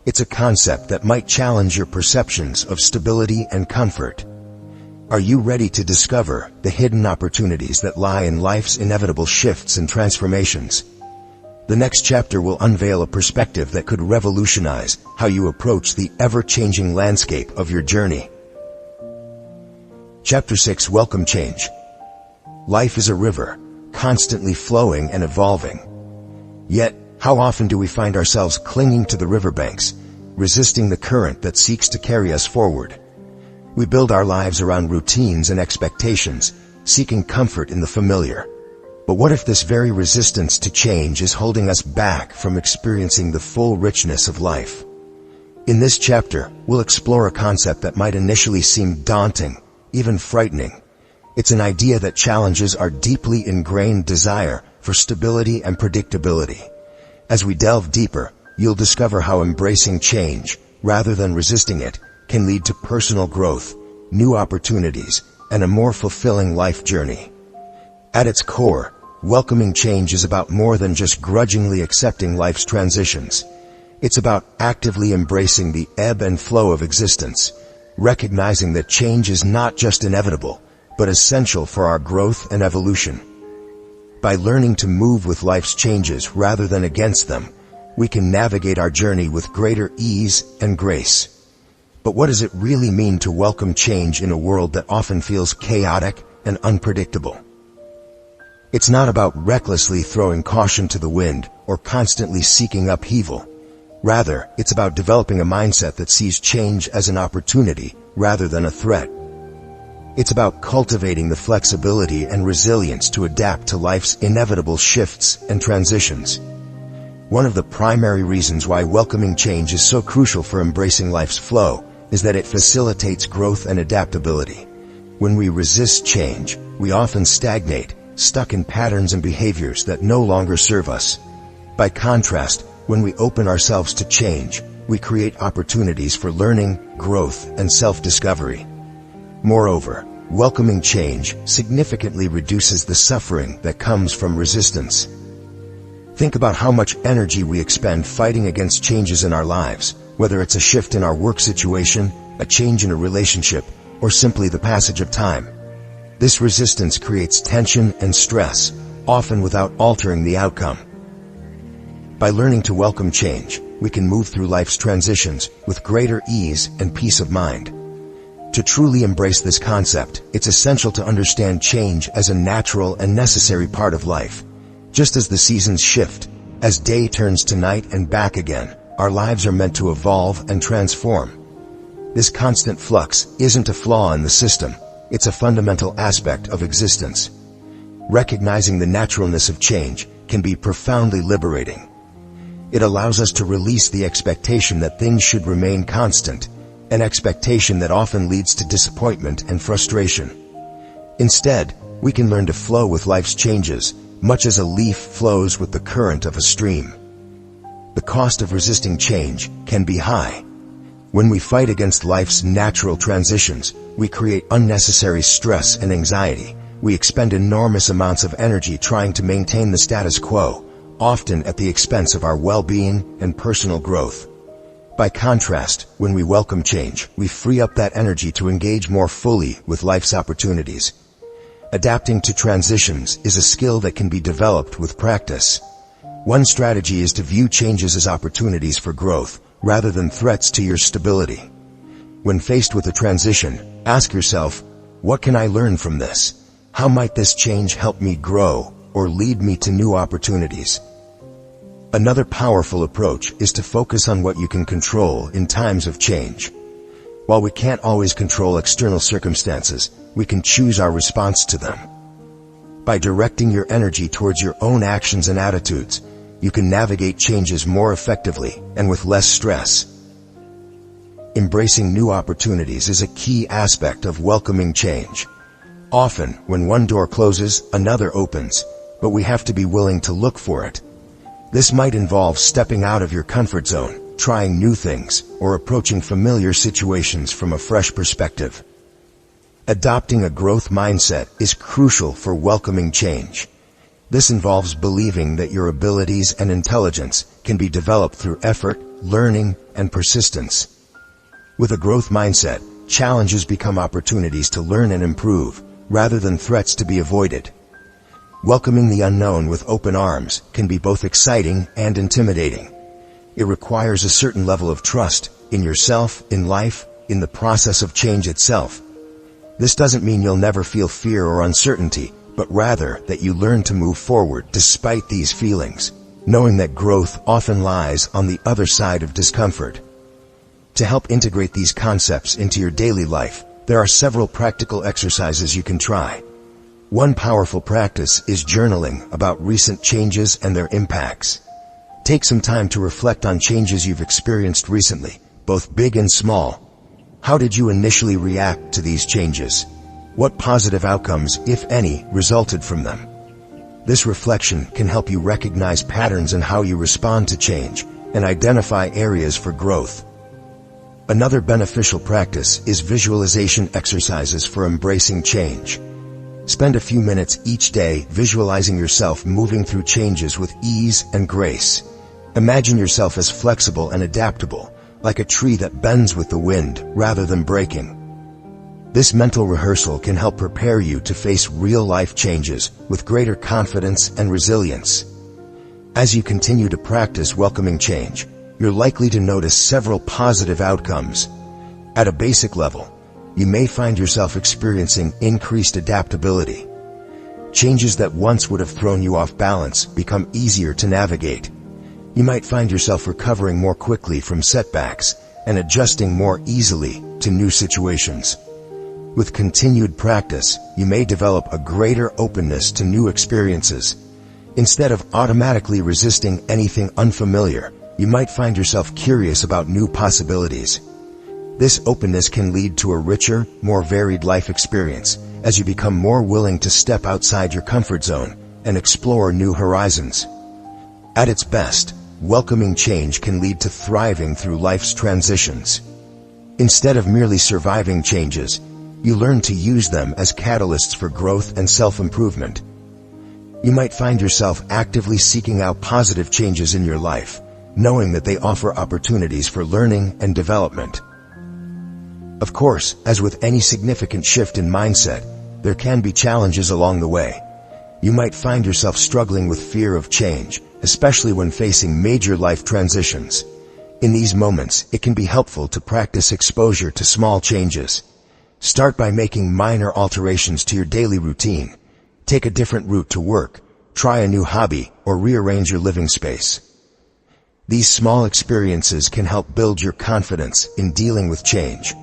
It's a concept that might challenge your perceptions of stability and comfort. Are you ready to discover the hidden opportunities that lie in life's inevitable shifts and transformations? The next chapter will unveil a perspective that could revolutionize how you approach the ever-changing landscape of your journey. Chapter 6: Welcome Change. Life is a river, constantly flowing and evolving. Yet, how often do we find ourselves clinging to the riverbanks, resisting the current that seeks to carry us forward? We build our lives around routines and expectations, seeking comfort in the familiar. But what if this very resistance to change is holding us back from experiencing the full richness of life? In this chapter, we'll explore a concept that might initially seem daunting, even frightening. It's an idea that challenges our deeply ingrained desire for stability and predictability. As we delve deeper, you'll discover how embracing change, rather than resisting it, can lead to personal growth, new opportunities, and a more fulfilling life journey. At its core, welcoming change is about more than just grudgingly accepting life's transitions. It's about actively embracing the ebb and flow of existence, recognizing that change is not just inevitable, but essential for our growth and evolution. By learning to move with life's changes rather than against them, we can navigate our journey with greater ease and grace. But what does it really mean to welcome change in a world that often feels chaotic and unpredictable? It's not about recklessly throwing caution to the wind or constantly seeking upheaval. Rather, it's about developing a mindset that sees change as an opportunity rather than a threat. It's about cultivating the flexibility and resilience to adapt to life's inevitable shifts and transitions. One of the primary reasons why welcoming change is so crucial for embracing life's flow is that it facilitates growth and adaptability. When we resist change, we often stagnate, stuck in patterns and behaviors that no longer serve us. By contrast, when we open ourselves to change, we create opportunities for learning, growth, and self-discovery. Moreover, welcoming change significantly reduces the suffering that comes from resistance. Think about how much energy we expend fighting against changes in our lives, whether it's a shift in our work situation, a change in a relationship, or simply the passage of time. This resistance creates tension and stress, often without altering the outcome. By learning to welcome change, we can move through life's transitions with greater ease and peace of mind. To truly embrace this concept, it's essential to understand change as a natural and necessary part of life. Just as the seasons shift, as day turns to night and back again, our lives are meant to evolve and transform. This constant flux isn't a flaw in the system. It's a fundamental aspect of existence. Recognizing the naturalness of change can be profoundly liberating. It allows us to release the expectation that things should remain constant, an expectation that often leads to disappointment and frustration. Instead, we can learn to flow with life's changes, much as a leaf flows with the current of a stream. The cost of resisting change can be high. When we fight against life's natural transitions, we create unnecessary stress and anxiety. We expend enormous amounts of energy trying to maintain the status quo, often at the expense of our well-being and personal growth. By contrast, when we welcome change, we free up that energy to engage more fully with life's opportunities. Adapting to transitions is a skill that can be developed with practice. One strategy is to view changes as opportunities for growth, rather than threats to your stability. When faced with a transition, ask yourself, what can I learn from this? How might this change help me grow or lead me to new opportunities? Another powerful approach is to focus on what you can control in times of change. While we can't always control external circumstances, we can choose our response to them. By directing your energy towards your own actions and attitudes, you can navigate changes more effectively and with less stress. Embracing new opportunities is a key aspect of welcoming change. Often, when one door closes, another opens, but we have to be willing to look for it. This might involve stepping out of your comfort zone, trying new things, or approaching familiar situations from a fresh perspective. Adopting a growth mindset is crucial for welcoming change. This involves believing that your abilities and intelligence can be developed through effort, learning, and persistence. With a growth mindset, challenges become opportunities to learn and improve, rather than threats to be avoided. Welcoming the unknown with open arms can be both exciting and intimidating. It requires a certain level of trust in yourself, in life, in the process of change itself. This doesn't mean you'll never feel fear or uncertainty, but rather that you learn to move forward despite these feelings, knowing that growth often lies on the other side of discomfort. To help integrate these concepts into your daily life, there are several practical exercises you can try. One powerful practice is journaling about recent changes and their impacts. Take some time to reflect on changes you've experienced recently, both big and small. How did you initially react to these changes? What positive outcomes, if any, resulted from them? This reflection can help you recognize patterns in how you respond to change and identify areas for growth. Another beneficial practice is visualization exercises for embracing change. Spend a few minutes each day visualizing yourself moving through changes with ease and grace. Imagine yourself as flexible and adaptable, like a tree that bends with the wind rather than breaking. This mental rehearsal can help prepare you to face real-life changes with greater confidence and resilience. As you continue to practice welcoming change, you're likely to notice several positive outcomes. At a basic level, you may find yourself experiencing increased adaptability. Changes that once would have thrown you off balance become easier to navigate. You might find yourself recovering more quickly from setbacks and adjusting more easily to new situations. With continued practice, you may develop a greater openness to new experiences. Instead of automatically resisting anything unfamiliar, you might find yourself curious about new possibilities. This openness can lead to a richer, more varied life experience as you become more willing to step outside your comfort zone and explore new horizons. At its best, welcoming change can lead to thriving through life's transitions. Instead of merely surviving changes, you learn to use them as catalysts for growth and self-improvement. You might find yourself actively seeking out positive changes in your life, knowing that they offer opportunities for learning and development. Of course, as with any significant shift in mindset, there can be challenges along the way. You might find yourself struggling with fear of change, especially when facing major life transitions. In these moments, it can be helpful to practice exposure to small changes. Start by making minor alterations to your daily routine. Take a different route to work, try a new hobby, or rearrange your living space. These small experiences can help build your confidence in dealing with change.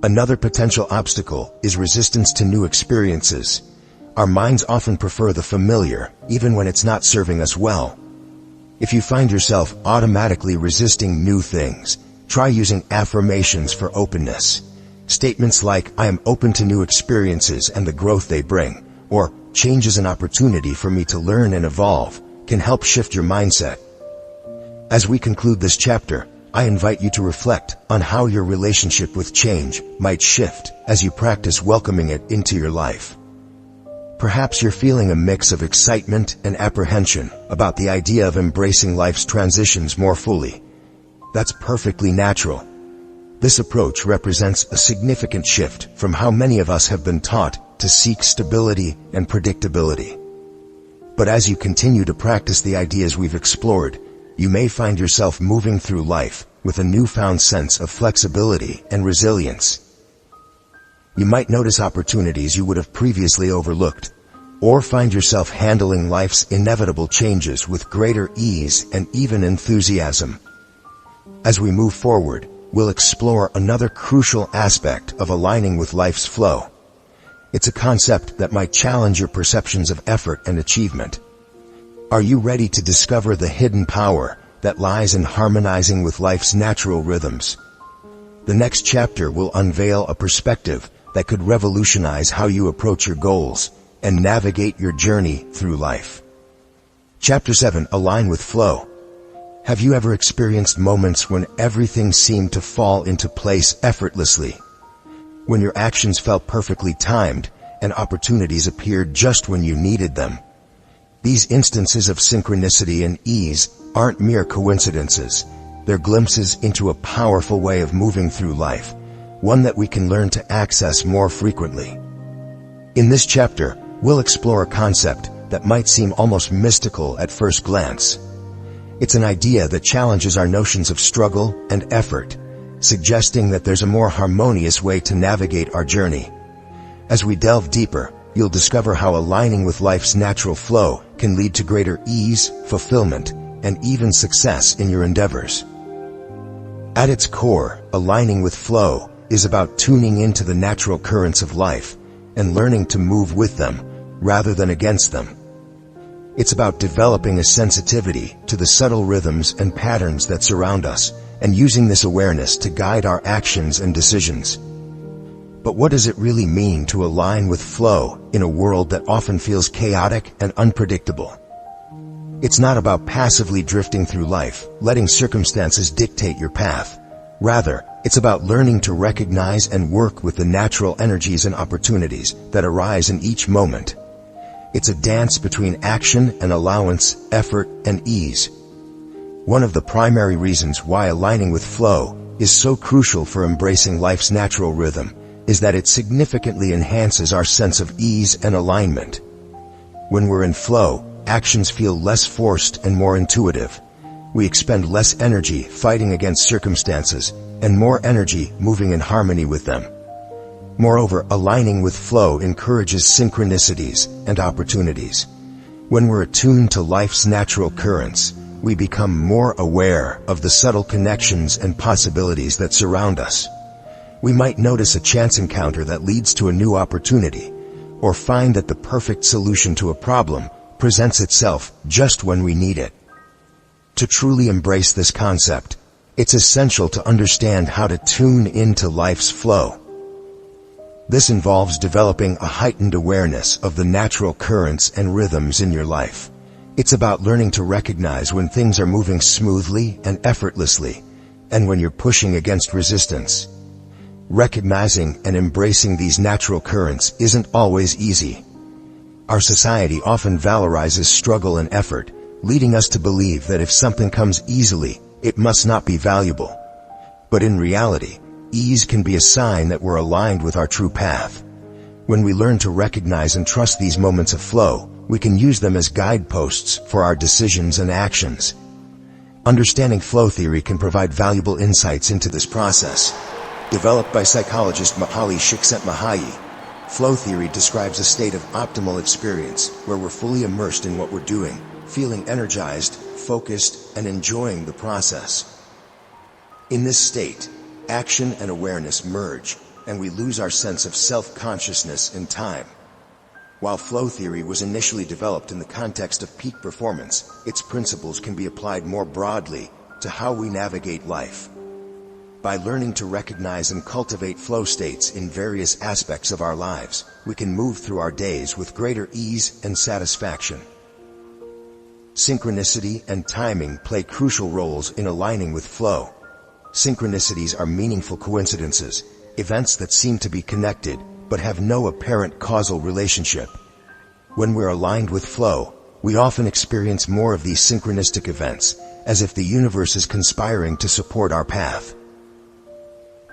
Another potential obstacle is resistance to new experiences. Our minds often prefer the familiar, even when it's not serving us well. If you find yourself automatically resisting new things, try using affirmations for openness. Statements like, "I am open to new experiences and the growth they bring," or "change is an opportunity for me to learn and evolve," can help shift your mindset. As we conclude this chapter, I invite you to reflect on how your relationship with change might shift as you practice welcoming it into your life. Perhaps you're feeling a mix of excitement and apprehension about the idea of embracing life's transitions more fully. That's perfectly natural. This approach represents a significant shift from how many of us have been taught to seek stability and predictability. But as you continue to practice the ideas we've explored, you may find yourself moving through life with a newfound sense of flexibility and resilience. You might notice opportunities you would have previously overlooked, or find yourself handling life's inevitable changes with greater ease and even enthusiasm. As we move forward, we'll explore another crucial aspect of aligning with life's flow. It's a concept that might challenge your perceptions of effort and achievement. Are you ready to discover the hidden power that lies in harmonizing with life's natural rhythms? The next chapter will unveil a perspective that could revolutionize how you approach your goals and navigate your journey through life. Chapter 7. Align with Flow. Have you ever experienced moments when everything seemed to fall into place effortlessly? When your actions felt perfectly timed and opportunities appeared just when you needed them? These instances of synchronicity and ease aren't mere coincidences. They're glimpses into a powerful way of moving through life, one that we can learn to access more frequently. In this chapter, we'll explore a concept that might seem almost mystical at first glance. It's an idea that challenges our notions of struggle and effort, suggesting that there's a more harmonious way to navigate our journey. As we delve deeper, you'll discover how aligning with life's natural flow can lead to greater ease, fulfillment, and even success in your endeavors. At its core, aligning with flow is about tuning into the natural currents of life and learning to move with them rather than against them. It's about developing a sensitivity to the subtle rhythms and patterns that surround us and using this awareness to guide our actions and decisions. But what does it really mean to align with flow in a world that often feels chaotic and unpredictable? It's not about passively drifting through life, letting circumstances dictate your path. Rather, it's about learning to recognize and work with the natural energies and opportunities that arise in each moment. It's a dance between action and allowance, effort and ease. One of the primary reasons why aligning with flow is so crucial for embracing life's natural rhythm is that it significantly enhances our sense of ease and alignment. When we're in flow, actions feel less forced and more intuitive. We expend less energy fighting against circumstances and more energy moving in harmony with them. Moreover, aligning with flow encourages synchronicities and opportunities. When we're attuned to life's natural currents, we become more aware of the subtle connections and possibilities that surround us. We might notice a chance encounter that leads to a new opportunity, or find that the perfect solution to a problem presents itself just when we need it. To truly embrace this concept, it's essential to understand how to tune into life's flow. This involves developing a heightened awareness of the natural currents and rhythms in your life. It's about learning to recognize when things are moving smoothly and effortlessly, and when you're pushing against resistance. Recognizing and embracing these natural currents isn't always easy. Our society often valorizes struggle and effort, leading us to believe that if something comes easily, it must not be valuable. But in reality, ease can be a sign that we're aligned with our true path. When we learn to recognize and trust these moments of flow, we can use them as guideposts for our decisions and actions. Understanding flow theory can provide valuable insights into this process. Developed by psychologist Mihaly Csikszentmihalyi, flow theory describes a state of optimal experience where we're fully immersed in what we're doing, feeling energized, focused, and enjoying the process. In this state, action and awareness merge, and we lose our sense of self-consciousness in time. While flow theory was initially developed in the context of peak performance, its principles can be applied more broadly to how we navigate life. By learning to recognize and cultivate flow states in various aspects of our lives, we can move through our days with greater ease and satisfaction. Synchronicity and timing play crucial roles in aligning with flow. Synchronicities are meaningful coincidences, events that seem to be connected but have no apparent causal relationship. When we're aligned with flow, we often experience more of these synchronistic events, as if the universe is conspiring to support our path.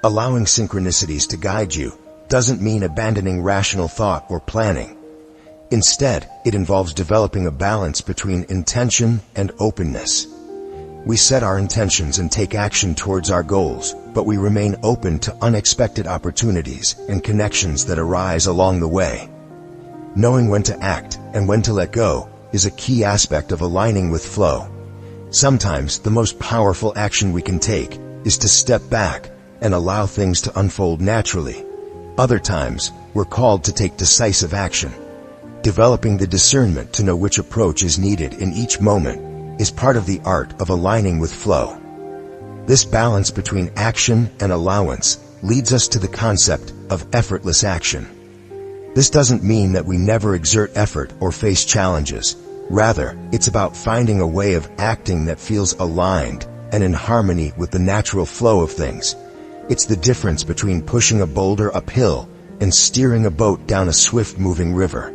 Allowing synchronicities to guide you doesn't mean abandoning rational thought or planning. Instead, it involves developing a balance between intention and openness. We set our intentions and take action towards our goals, but we remain open to unexpected opportunities and connections that arise along the way. Knowing when to act and when to let go is a key aspect of aligning with flow. Sometimes the most powerful action we can take is to step back and allow things to unfold naturally. Other times, we're called to take decisive action. Developing the discernment to know which approach is needed in each moment is part of the art of aligning with flow. This balance between action and allowance leads us to the concept of effortless action. This doesn't mean that we never exert effort or face challenges. Rather, it's about finding a way of acting that feels aligned and in harmony with the natural flow of things. It's the difference between pushing a boulder uphill and steering a boat down a swift-moving river.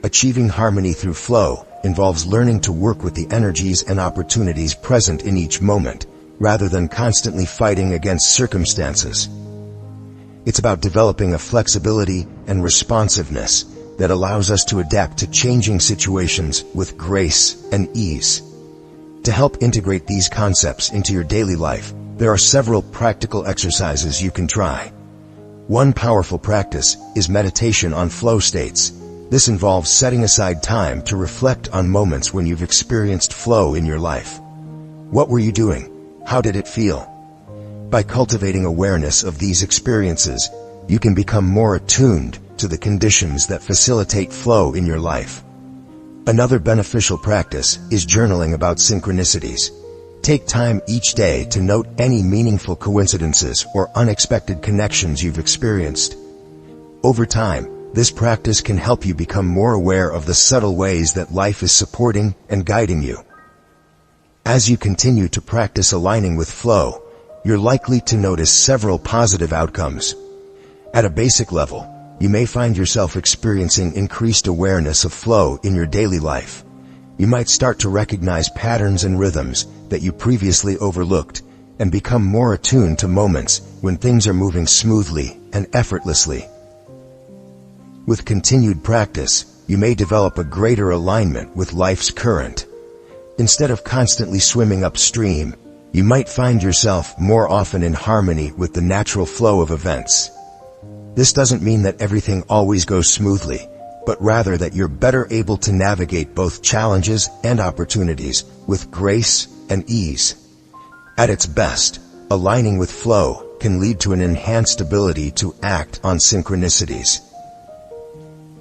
Achieving harmony through flow involves learning to work with the energies and opportunities present in each moment, rather than constantly fighting against circumstances. It's about developing a flexibility and responsiveness that allows us to adapt to changing situations with grace and ease. To help integrate these concepts into your daily life, there are several practical exercises you can try. One powerful practice is meditation on flow states. This involves setting aside time to reflect on moments when you've experienced flow in your life. What were you doing? How did it feel? By cultivating awareness of these experiences, you can become more attuned to the conditions that facilitate flow in your life. Another beneficial practice is journaling about synchronicities. Take time each day to note any meaningful coincidences or unexpected connections you've experienced. Over time, this practice can help you become more aware of the subtle ways that life is supporting and guiding you. As you continue to practice aligning with flow, you're likely to notice several positive outcomes. At a basic level, you may find yourself experiencing increased awareness of flow in your daily life. You might start to recognize patterns and rhythms that you previously overlooked and become more attuned to moments when things are moving smoothly and effortlessly. With continued practice, you may develop a greater alignment with life's current. Instead of constantly swimming upstream, you might find yourself more often in harmony with the natural flow of events. This doesn't mean that everything always goes smoothly, but rather that you're better able to navigate both challenges and opportunities with grace and ease. At its best, aligning with flow can lead to an enhanced ability to act on synchronicities.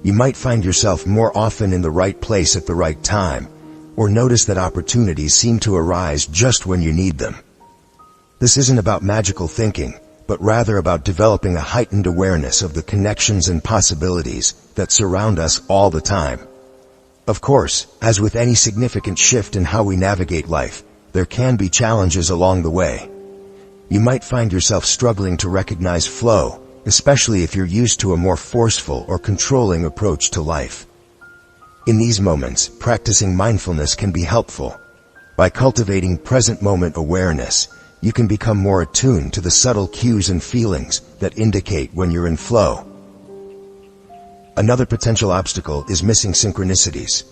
You might find yourself more often in the right place at the right time, or notice that opportunities seem to arise just when you need them. This isn't about magical thinking, but rather about developing a heightened awareness of the connections and possibilities that surround us all the time. Of course, as with any significant shift in how we navigate life, there can be challenges along the way. You might find yourself struggling to recognize flow, especially if you're used to a more forceful or controlling approach to life. In these moments, practicing mindfulness can be helpful. By cultivating present-moment awareness, you can become more attuned to the subtle cues and feelings that indicate when you're in flow. Another potential obstacle is missing synchronicities.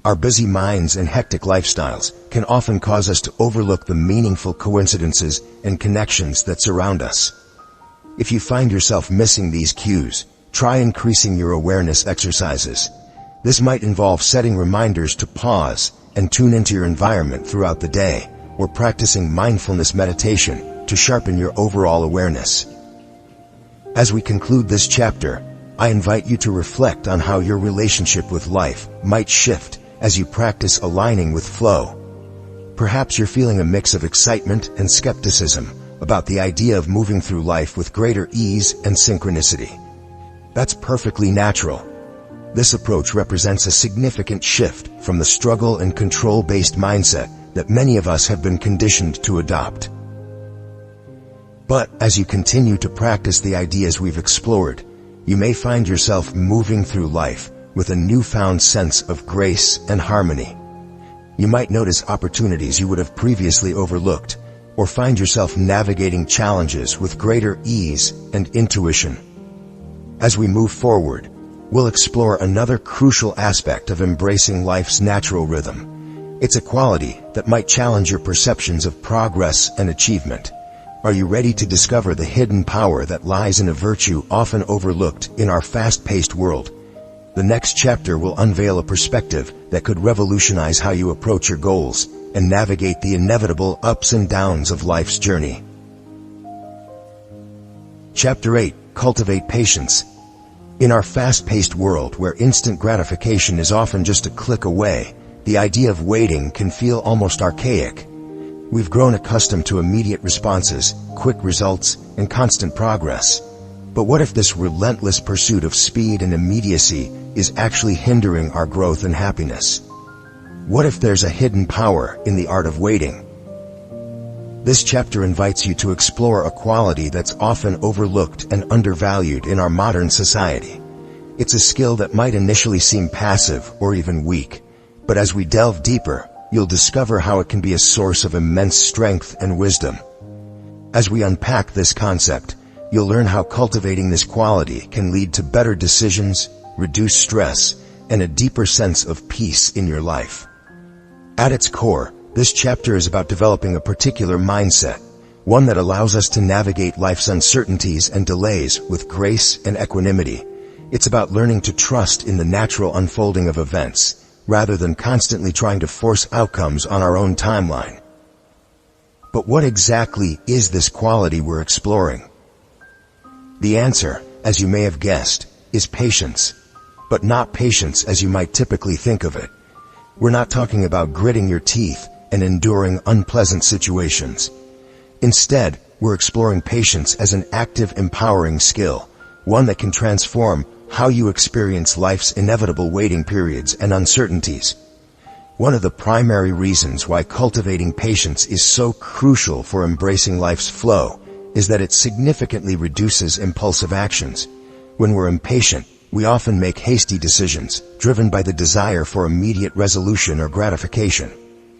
Our busy minds and hectic lifestyles can often cause us to overlook the meaningful coincidences and connections that surround us. If you find yourself missing these cues, try increasing your awareness exercises. This might involve setting reminders to pause and tune into your environment throughout the day, or practicing mindfulness meditation to sharpen your overall awareness. As we conclude this chapter, I invite you to reflect on how your relationship with life might shift as you practice aligning with flow. Perhaps you're feeling a mix of excitement and skepticism about the idea of moving through life with greater ease and synchronicity. That's perfectly natural. This approach represents a significant shift from the struggle and control-based mindset that many of us have been conditioned to adopt. But as you continue to practice the ideas we've explored, you may find yourself moving through life with a newfound sense of grace and harmony. You might notice opportunities you would have previously overlooked, or find yourself navigating challenges with greater ease and intuition. As we move forward, we'll explore another crucial aspect of embracing life's natural rhythm. It's a quality that might challenge your perceptions of progress and achievement. Are you ready to discover the hidden power that lies in a virtue often overlooked in our fast-paced world? The next chapter will unveil a perspective that could revolutionize how you approach your goals and navigate the inevitable ups and downs of life's journey. Chapter 8: Cultivate Patience. In our fast-paced world where instant gratification is often just a click away, the idea of waiting can feel almost archaic. We've grown accustomed to immediate responses, quick results, and constant progress. But what if this relentless pursuit of speed and immediacy is actually hindering our growth and happiness? What if there's a hidden power in the art of waiting? This chapter invites you to explore a quality that's often overlooked and undervalued in our modern society. It's a skill that might initially seem passive or even weak, but as we delve deeper, you'll discover how it can be a source of immense strength and wisdom. As we unpack this concept, you'll learn how cultivating this quality can lead to better decisions, reduced stress, and a deeper sense of peace in your life. At its core, this chapter is about developing a particular mindset, one that allows us to navigate life's uncertainties and delays with grace and equanimity. It's about learning to trust in the natural unfolding of events, rather than constantly trying to force outcomes on our own timeline. But what exactly is this quality we're exploring? The answer, as you may have guessed, is patience. But not patience as you might typically think of it. We're not talking about gritting your teeth and enduring unpleasant situations. Instead, we're exploring patience as an active, empowering skill, one that can transform how you experience life's inevitable waiting periods and uncertainties. One of the primary reasons why cultivating patience is so crucial for embracing life's flow is that it significantly reduces impulsive actions. When we're impatient, we often make hasty decisions, driven by the desire for immediate resolution or gratification.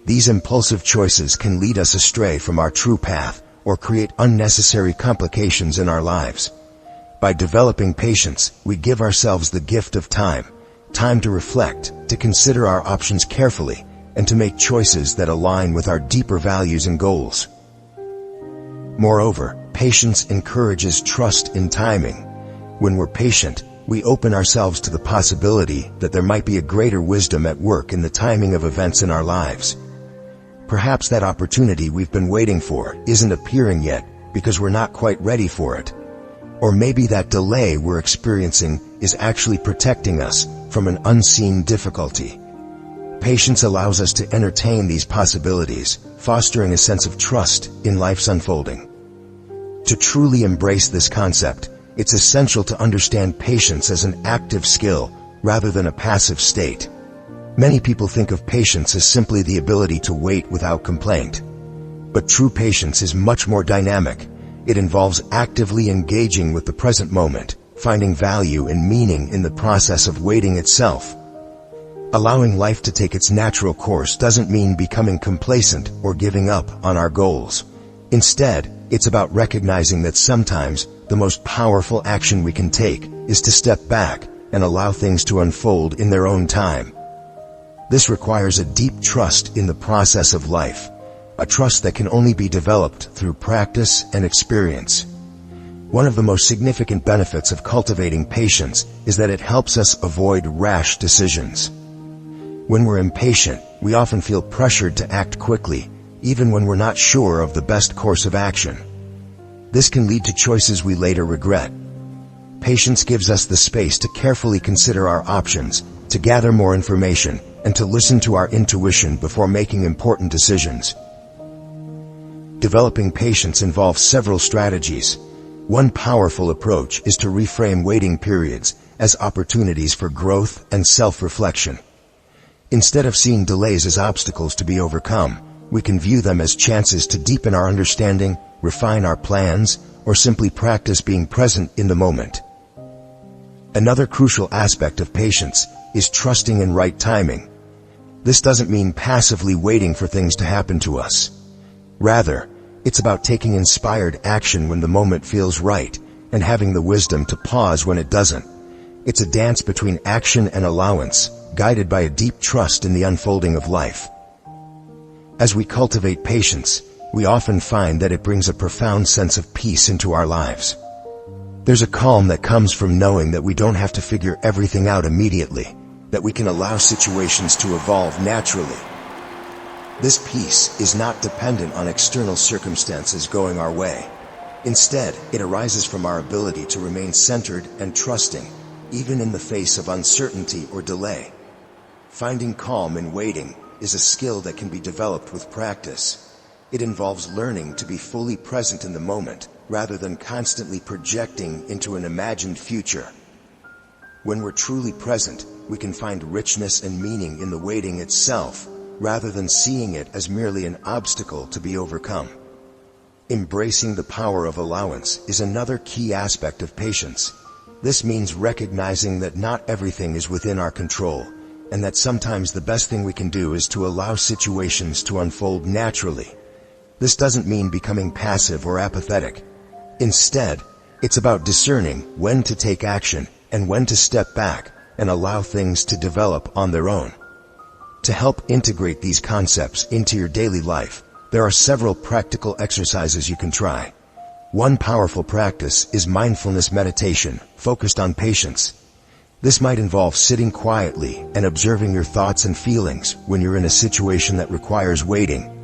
These impulsive choices can lead us astray from our true path or create unnecessary complications in our lives. By developing patience, we give ourselves the gift of time to reflect, to consider our options carefully, and to make choices that align with our deeper values and goals. Moreover, patience encourages trust in timing. When we're patient, we open ourselves to the possibility that there might be a greater wisdom at work in the timing of events in our lives. Perhaps that opportunity we've been waiting for isn't appearing yet because we're not quite ready for it. Or maybe that delay we're experiencing is actually protecting us from an unseen difficulty. Patience allows us to entertain these possibilities, fostering a sense of trust in life's unfolding. To truly embrace this concept, it's essential to understand patience as an active skill rather than a passive state. Many people think of patience as simply the ability to wait without complaint. But true patience is much more dynamic. It involves actively engaging with the present moment, finding value and meaning in the process of waiting itself. Allowing life to take its natural course doesn't mean becoming complacent or giving up on our goals. Instead, it's about recognizing that sometimes the most powerful action we can take is to step back and allow things to unfold in their own time. This requires a deep trust in the process of life, a trust that can only be developed through practice and experience. One of the most significant benefits of cultivating patience is that it helps us avoid rash decisions. When we're impatient, we often feel pressured to act quickly, even when we're not sure of the best course of action. This can lead to choices we later regret. Patience gives us the space to carefully consider our options, to gather more information, and to listen to our intuition before making important decisions. Developing patience involves several strategies. One powerful approach is to reframe waiting periods as opportunities for growth and self-reflection. Instead of seeing delays as obstacles to be overcome, we can view them as chances to deepen our understanding, refine our plans, or simply practice being present in the moment. Another crucial aspect of patience is trusting in right timing. This doesn't mean passively waiting for things to happen to us. Rather, It's about taking inspired action when the moment feels right, and having the wisdom to pause when it doesn't. It's a dance between action and allowance, guided by a deep trust in the unfolding of life. As we cultivate patience, we often find that it brings a profound sense of peace into our lives. There's a calm that comes from knowing that we don't have to figure everything out immediately, that we can allow situations to evolve naturally. This peace is not dependent on external circumstances going our way. Instead, it arises from our ability to remain centered and trusting, even in the face of uncertainty or delay. Finding calm in waiting is a skill that can be developed with practice. It involves learning to be fully present in the moment, rather than constantly projecting into an imagined future. When we're truly present, we can find richness and meaning in the waiting itself, rather than seeing it as merely an obstacle to be overcome. Embracing the power of allowance is another key aspect of patience. This means recognizing that not everything is within our control, and that sometimes the best thing we can do is to allow situations to unfold naturally. This doesn't mean becoming passive or apathetic. Instead, it's about discerning when to take action and when to step back and allow things to develop on their own. To help integrate these concepts into your daily life, there are several practical exercises you can try. One powerful practice is mindfulness meditation, focused on patience. This might involve sitting quietly and observing your thoughts and feelings when you're in a situation that requires waiting.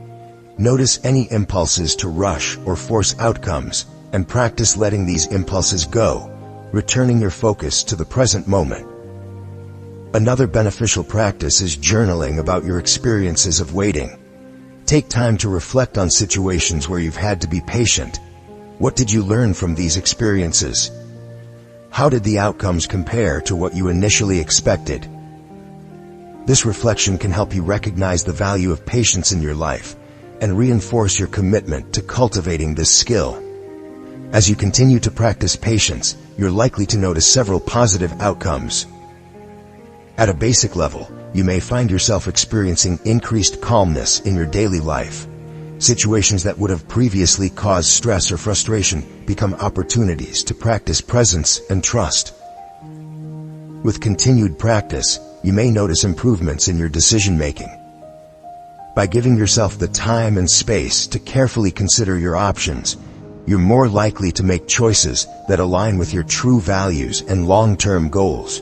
Notice any impulses to rush or force outcomes, and practice letting these impulses go, returning your focus to the present moment. Another beneficial practice is journaling about your experiences of waiting. Take time to reflect on situations where you've had to be patient. What did you learn from these experiences? How did the outcomes compare to what you initially expected? This reflection can help you recognize the value of patience in your life and reinforce your commitment to cultivating this skill. As you continue to practice patience, you're likely to notice several positive outcomes. At a basic level, you may find yourself experiencing increased calmness in your daily life. Situations that would have previously caused stress or frustration become opportunities to practice presence and trust. With continued practice, you may notice improvements in your decision-making. By giving yourself the time and space to carefully consider your options, you're more likely to make choices that align with your true values and long-term goals.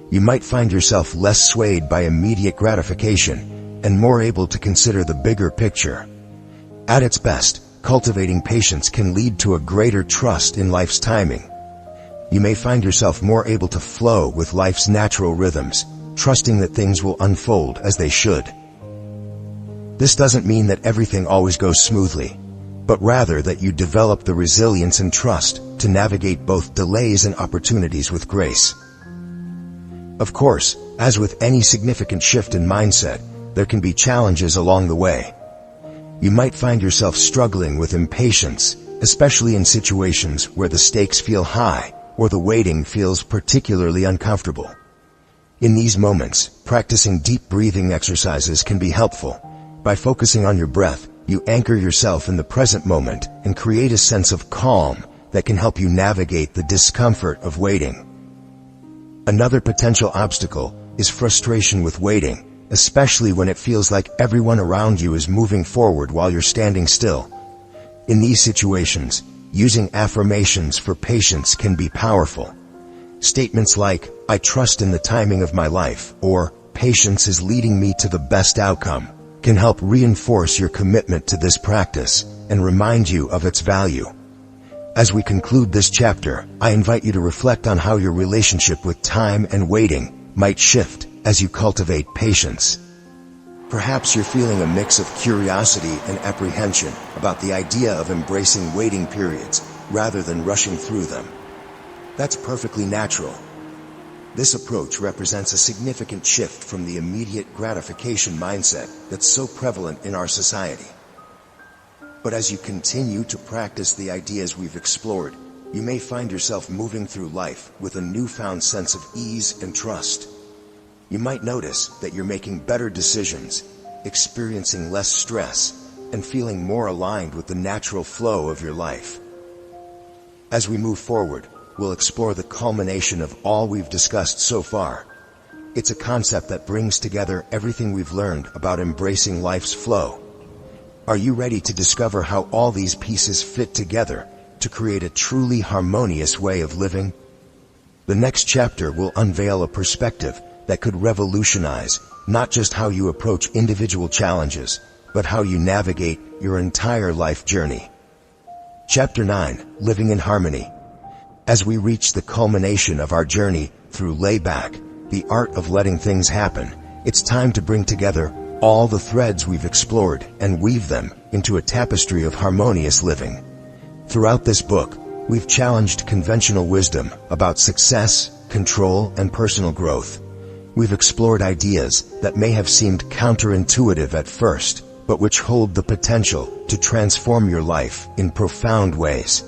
You might find yourself less swayed by immediate gratification and more able to consider the bigger picture. At its best, cultivating patience can lead to a greater trust in life's timing. You may find yourself more able to flow with life's natural rhythms, trusting that things will unfold as they should. This doesn't mean that everything always goes smoothly, but rather that you develop the resilience and trust to navigate both delays and opportunities with grace. Of course, as with any significant shift in mindset, there can be challenges along the way. You might find yourself struggling with impatience, especially in situations where the stakes feel high or the waiting feels particularly uncomfortable. In these moments, practicing deep breathing exercises can be helpful. By focusing on your breath, you anchor yourself in the present moment and create a sense of calm that can help you navigate the discomfort of waiting. Another potential obstacle is frustration with waiting, especially when it feels like everyone around you is moving forward while you're standing still. In these situations, using affirmations for patience can be powerful. Statements like, "I trust in the timing of my life," or "Patience is leading me to the best outcome," can help reinforce your commitment to this practice and remind you of its value. As we conclude this chapter, I invite you to reflect on how your relationship with time and waiting might shift as you cultivate patience. Perhaps you're feeling a mix of curiosity and apprehension about the idea of embracing waiting periods rather than rushing through them. That's perfectly natural. This approach represents a significant shift from the immediate gratification mindset that's so prevalent in our society. But as you continue to practice the ideas we've explored, you may find yourself moving through life with a newfound sense of ease and trust. You might notice that you're making better decisions, experiencing less stress, and feeling more aligned with the natural flow of your life. As we move forward, we'll explore the culmination of all we've discussed so far. It's a concept that brings together everything we've learned about embracing life's flow. Are you ready to discover how all these pieces fit together to create a truly harmonious way of living? The next chapter will unveil a perspective that could revolutionize not just how you approach individual challenges, but how you navigate your entire life journey. Chapter 9, Living in Harmony. As we reach the culmination of our journey through layback, the art of letting things happen, it's time to bring together all the threads we've explored and weave them into a tapestry of harmonious living. Throughout this book, we've challenged conventional wisdom about success, control, and personal growth. We've explored ideas that may have seemed counterintuitive at first, but which hold the potential to transform your life in profound ways.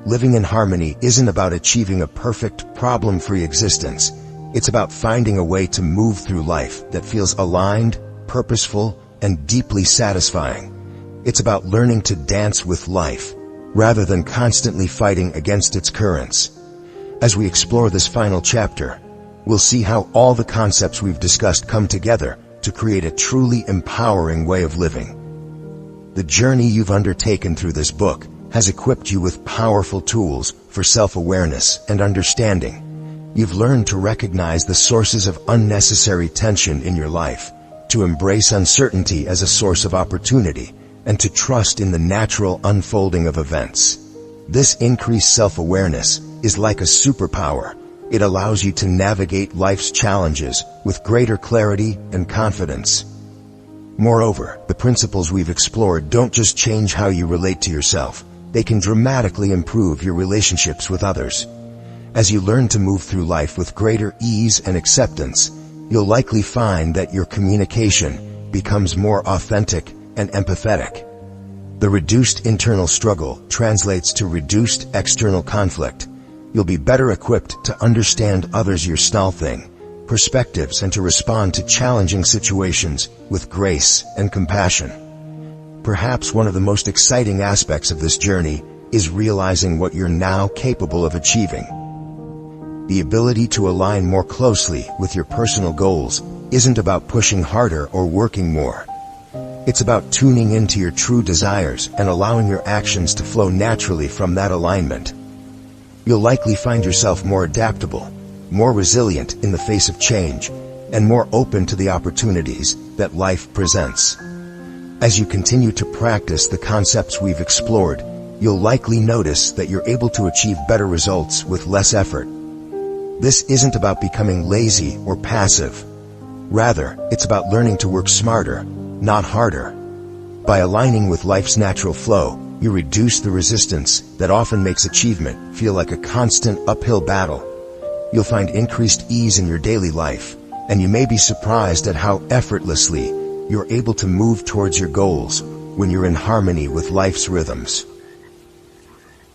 Living in harmony isn't about achieving a perfect, problem-free existence. It's about finding a way to move through life that feels aligned, purposeful, and deeply satisfying. It's about learning to dance with life, rather than constantly fighting against its currents. As we explore this final chapter, we'll see how all the concepts we've discussed come together to create a truly empowering way of living. The journey you've undertaken through this book has equipped you with powerful tools for self-awareness and understanding. You've learned to recognize the sources of unnecessary tension in your life, to embrace uncertainty as a source of opportunity, and to trust in the natural unfolding of events. This increased self-awareness is like a superpower. It allows you to navigate life's challenges with greater clarity and confidence. Moreover, the principles we've explored don't just change how you relate to yourself. They can dramatically improve your relationships with others. As you learn to move through life with greater ease and acceptance, you'll likely find that your communication becomes more authentic and empathetic. The reduced internal struggle translates to reduced external conflict. You'll be better equipped to understand others' perspectives and to respond to challenging situations with grace and compassion. Perhaps one of the most exciting aspects of this journey is realizing what you're now capable of achieving. The ability to align more closely with your personal goals isn't about pushing harder or working more. It's about tuning into your true desires and allowing your actions to flow naturally from that alignment. You'll likely find yourself more adaptable, more resilient in the face of change, and more open to the opportunities that life presents. As you continue to practice the concepts we've explored, you'll likely notice that you're able to achieve better results with less effort. This isn't about becoming lazy or passive. Rather, it's about learning to work smarter, not harder. By aligning with life's natural flow, you reduce the resistance that often makes achievement feel like a constant uphill battle. You'll find increased ease in your daily life, and you may be surprised at how effortlessly you're able to move towards your goals when you're in harmony with life's rhythms.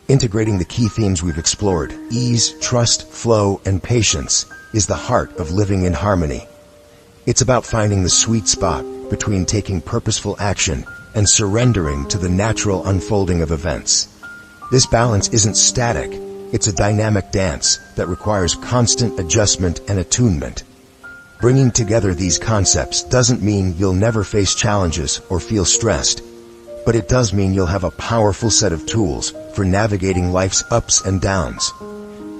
Integrating the key themes we've explored, ease, trust, flow, and patience, is the heart of living in harmony. It's about finding the sweet spot between taking purposeful action and surrendering to the natural unfolding of events. This balance isn't static, it's a dynamic dance that requires constant adjustment and attunement. Bringing together these concepts doesn't mean you'll never face challenges or feel stressed, but it does mean you'll have a powerful set of tools for navigating life's ups and downs.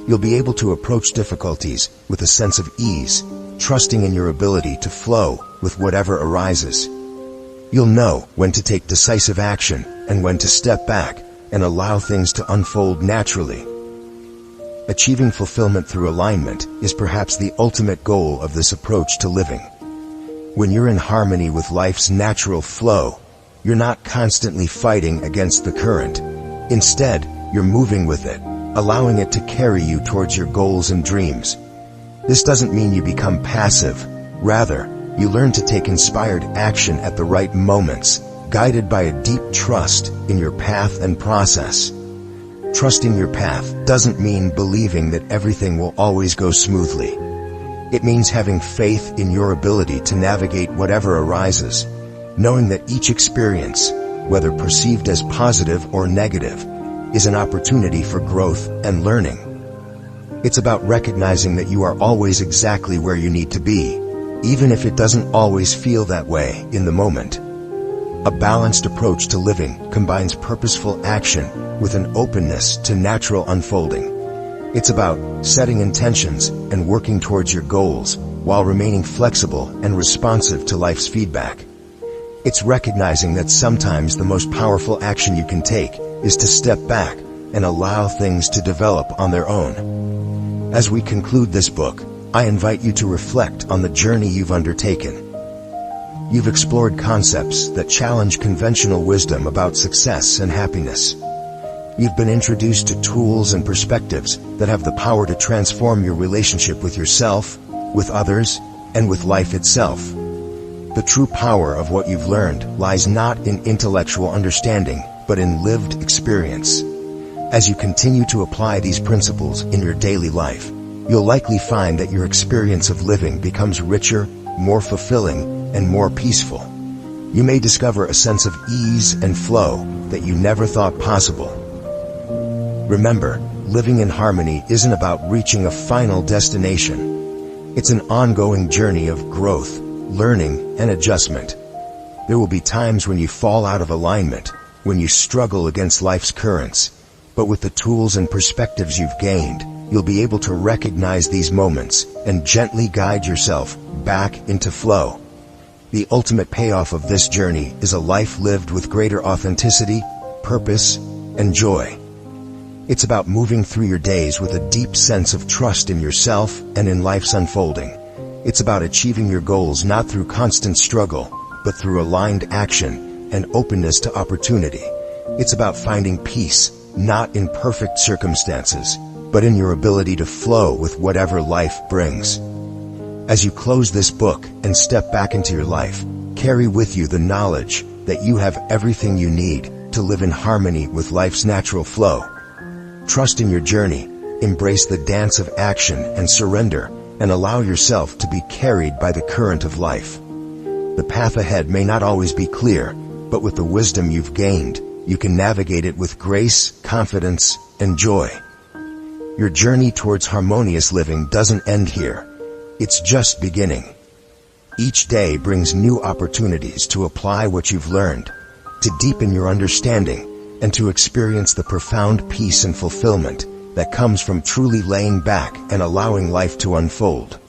You'll be able to approach difficulties with a sense of ease, trusting in your ability to flow with whatever arises. You'll know when to take decisive action and when to step back and allow things to unfold naturally. Achieving fulfillment through alignment is perhaps the ultimate goal of this approach to living. When you're in harmony with life's natural flow, you're not constantly fighting against the current. Instead, you're moving with it, allowing it to carry you towards your goals and dreams. This doesn't mean you become passive. Rather, you learn to take inspired action at the right moments, guided by a deep trust in your path and process. Trusting your path doesn't mean believing that everything will always go smoothly. It means having faith in your ability to navigate whatever arises. knowing that each experience, whether perceived as positive or negative, is an opportunity for growth and learning. It's about recognizing that you are always exactly where you need to be, even if it doesn't always feel that way in the moment. A balanced approach to living combines purposeful action with an openness to natural unfolding. It's about setting intentions and working towards your goals while remaining flexible and responsive to life's feedback. It's recognizing that sometimes the most powerful action you can take is to step back and allow things to develop on their own. As we conclude this book, I invite you to reflect on the journey you've undertaken. You've explored concepts that challenge conventional wisdom about success and happiness. You've been introduced to tools and perspectives that have the power to transform your relationship with yourself, with others, and with life itself. The true power of what you've learned lies not in intellectual understanding, but in lived experience. As you continue to apply these principles in your daily life, you'll likely find that your experience of living becomes richer, more fulfilling, and more peaceful. You may discover a sense of ease and flow that you never thought possible. Remember, living in harmony isn't about reaching a final destination. It's an ongoing journey of growth, learning, and adjustment. There will be times when you fall out of alignment, when you struggle against life's currents, but with the tools and perspectives you've gained, you'll be able to recognize these moments and gently guide yourself back into flow. The ultimate payoff of this journey is a life lived with greater authenticity, purpose, and joy. It's about moving through your days with a deep sense of trust in yourself and in life's unfolding. It's about achieving your goals not through constant struggle, but through aligned action and openness to opportunity. It's about finding peace, not in perfect circumstances, but in your ability to flow with whatever life brings. As you close this book and step back into your life, carry with you the knowledge that you have everything you need to live in harmony with life's natural flow. Trust in your journey, embrace the dance of action and surrender, and allow yourself to be carried by the current of life. The path ahead may not always be clear, but with the wisdom you've gained, you can navigate it with grace, confidence, and joy. Your journey towards harmonious living doesn't end here. It's just beginning. Each day brings new opportunities to apply what you've learned, to deepen your understanding, and to experience the profound peace and fulfillment that comes from truly laying back and allowing life to unfold.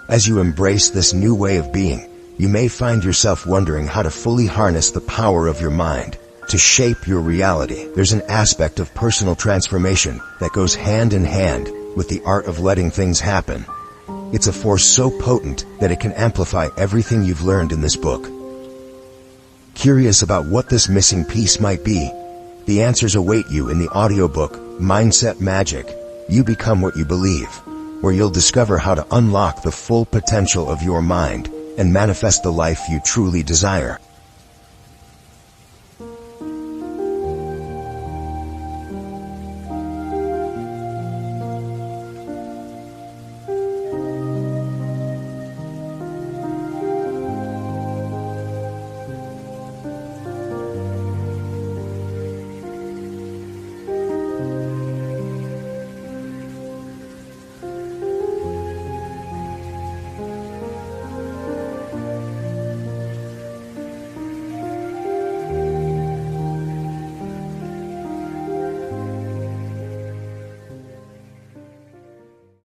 As you embrace this new way of being, you may find yourself wondering how to fully harness the power of your mind to shape your reality. There's an aspect of personal transformation that goes hand in hand with the art of letting things happen. It's a force so potent that it can amplify everything you've learned in this book. Curious about what this missing piece might be? The answers await you in the audiobook, Mindset Magic, You Become What You Believe, where you'll discover how to unlock the full potential of your mind and manifest the life you truly desire.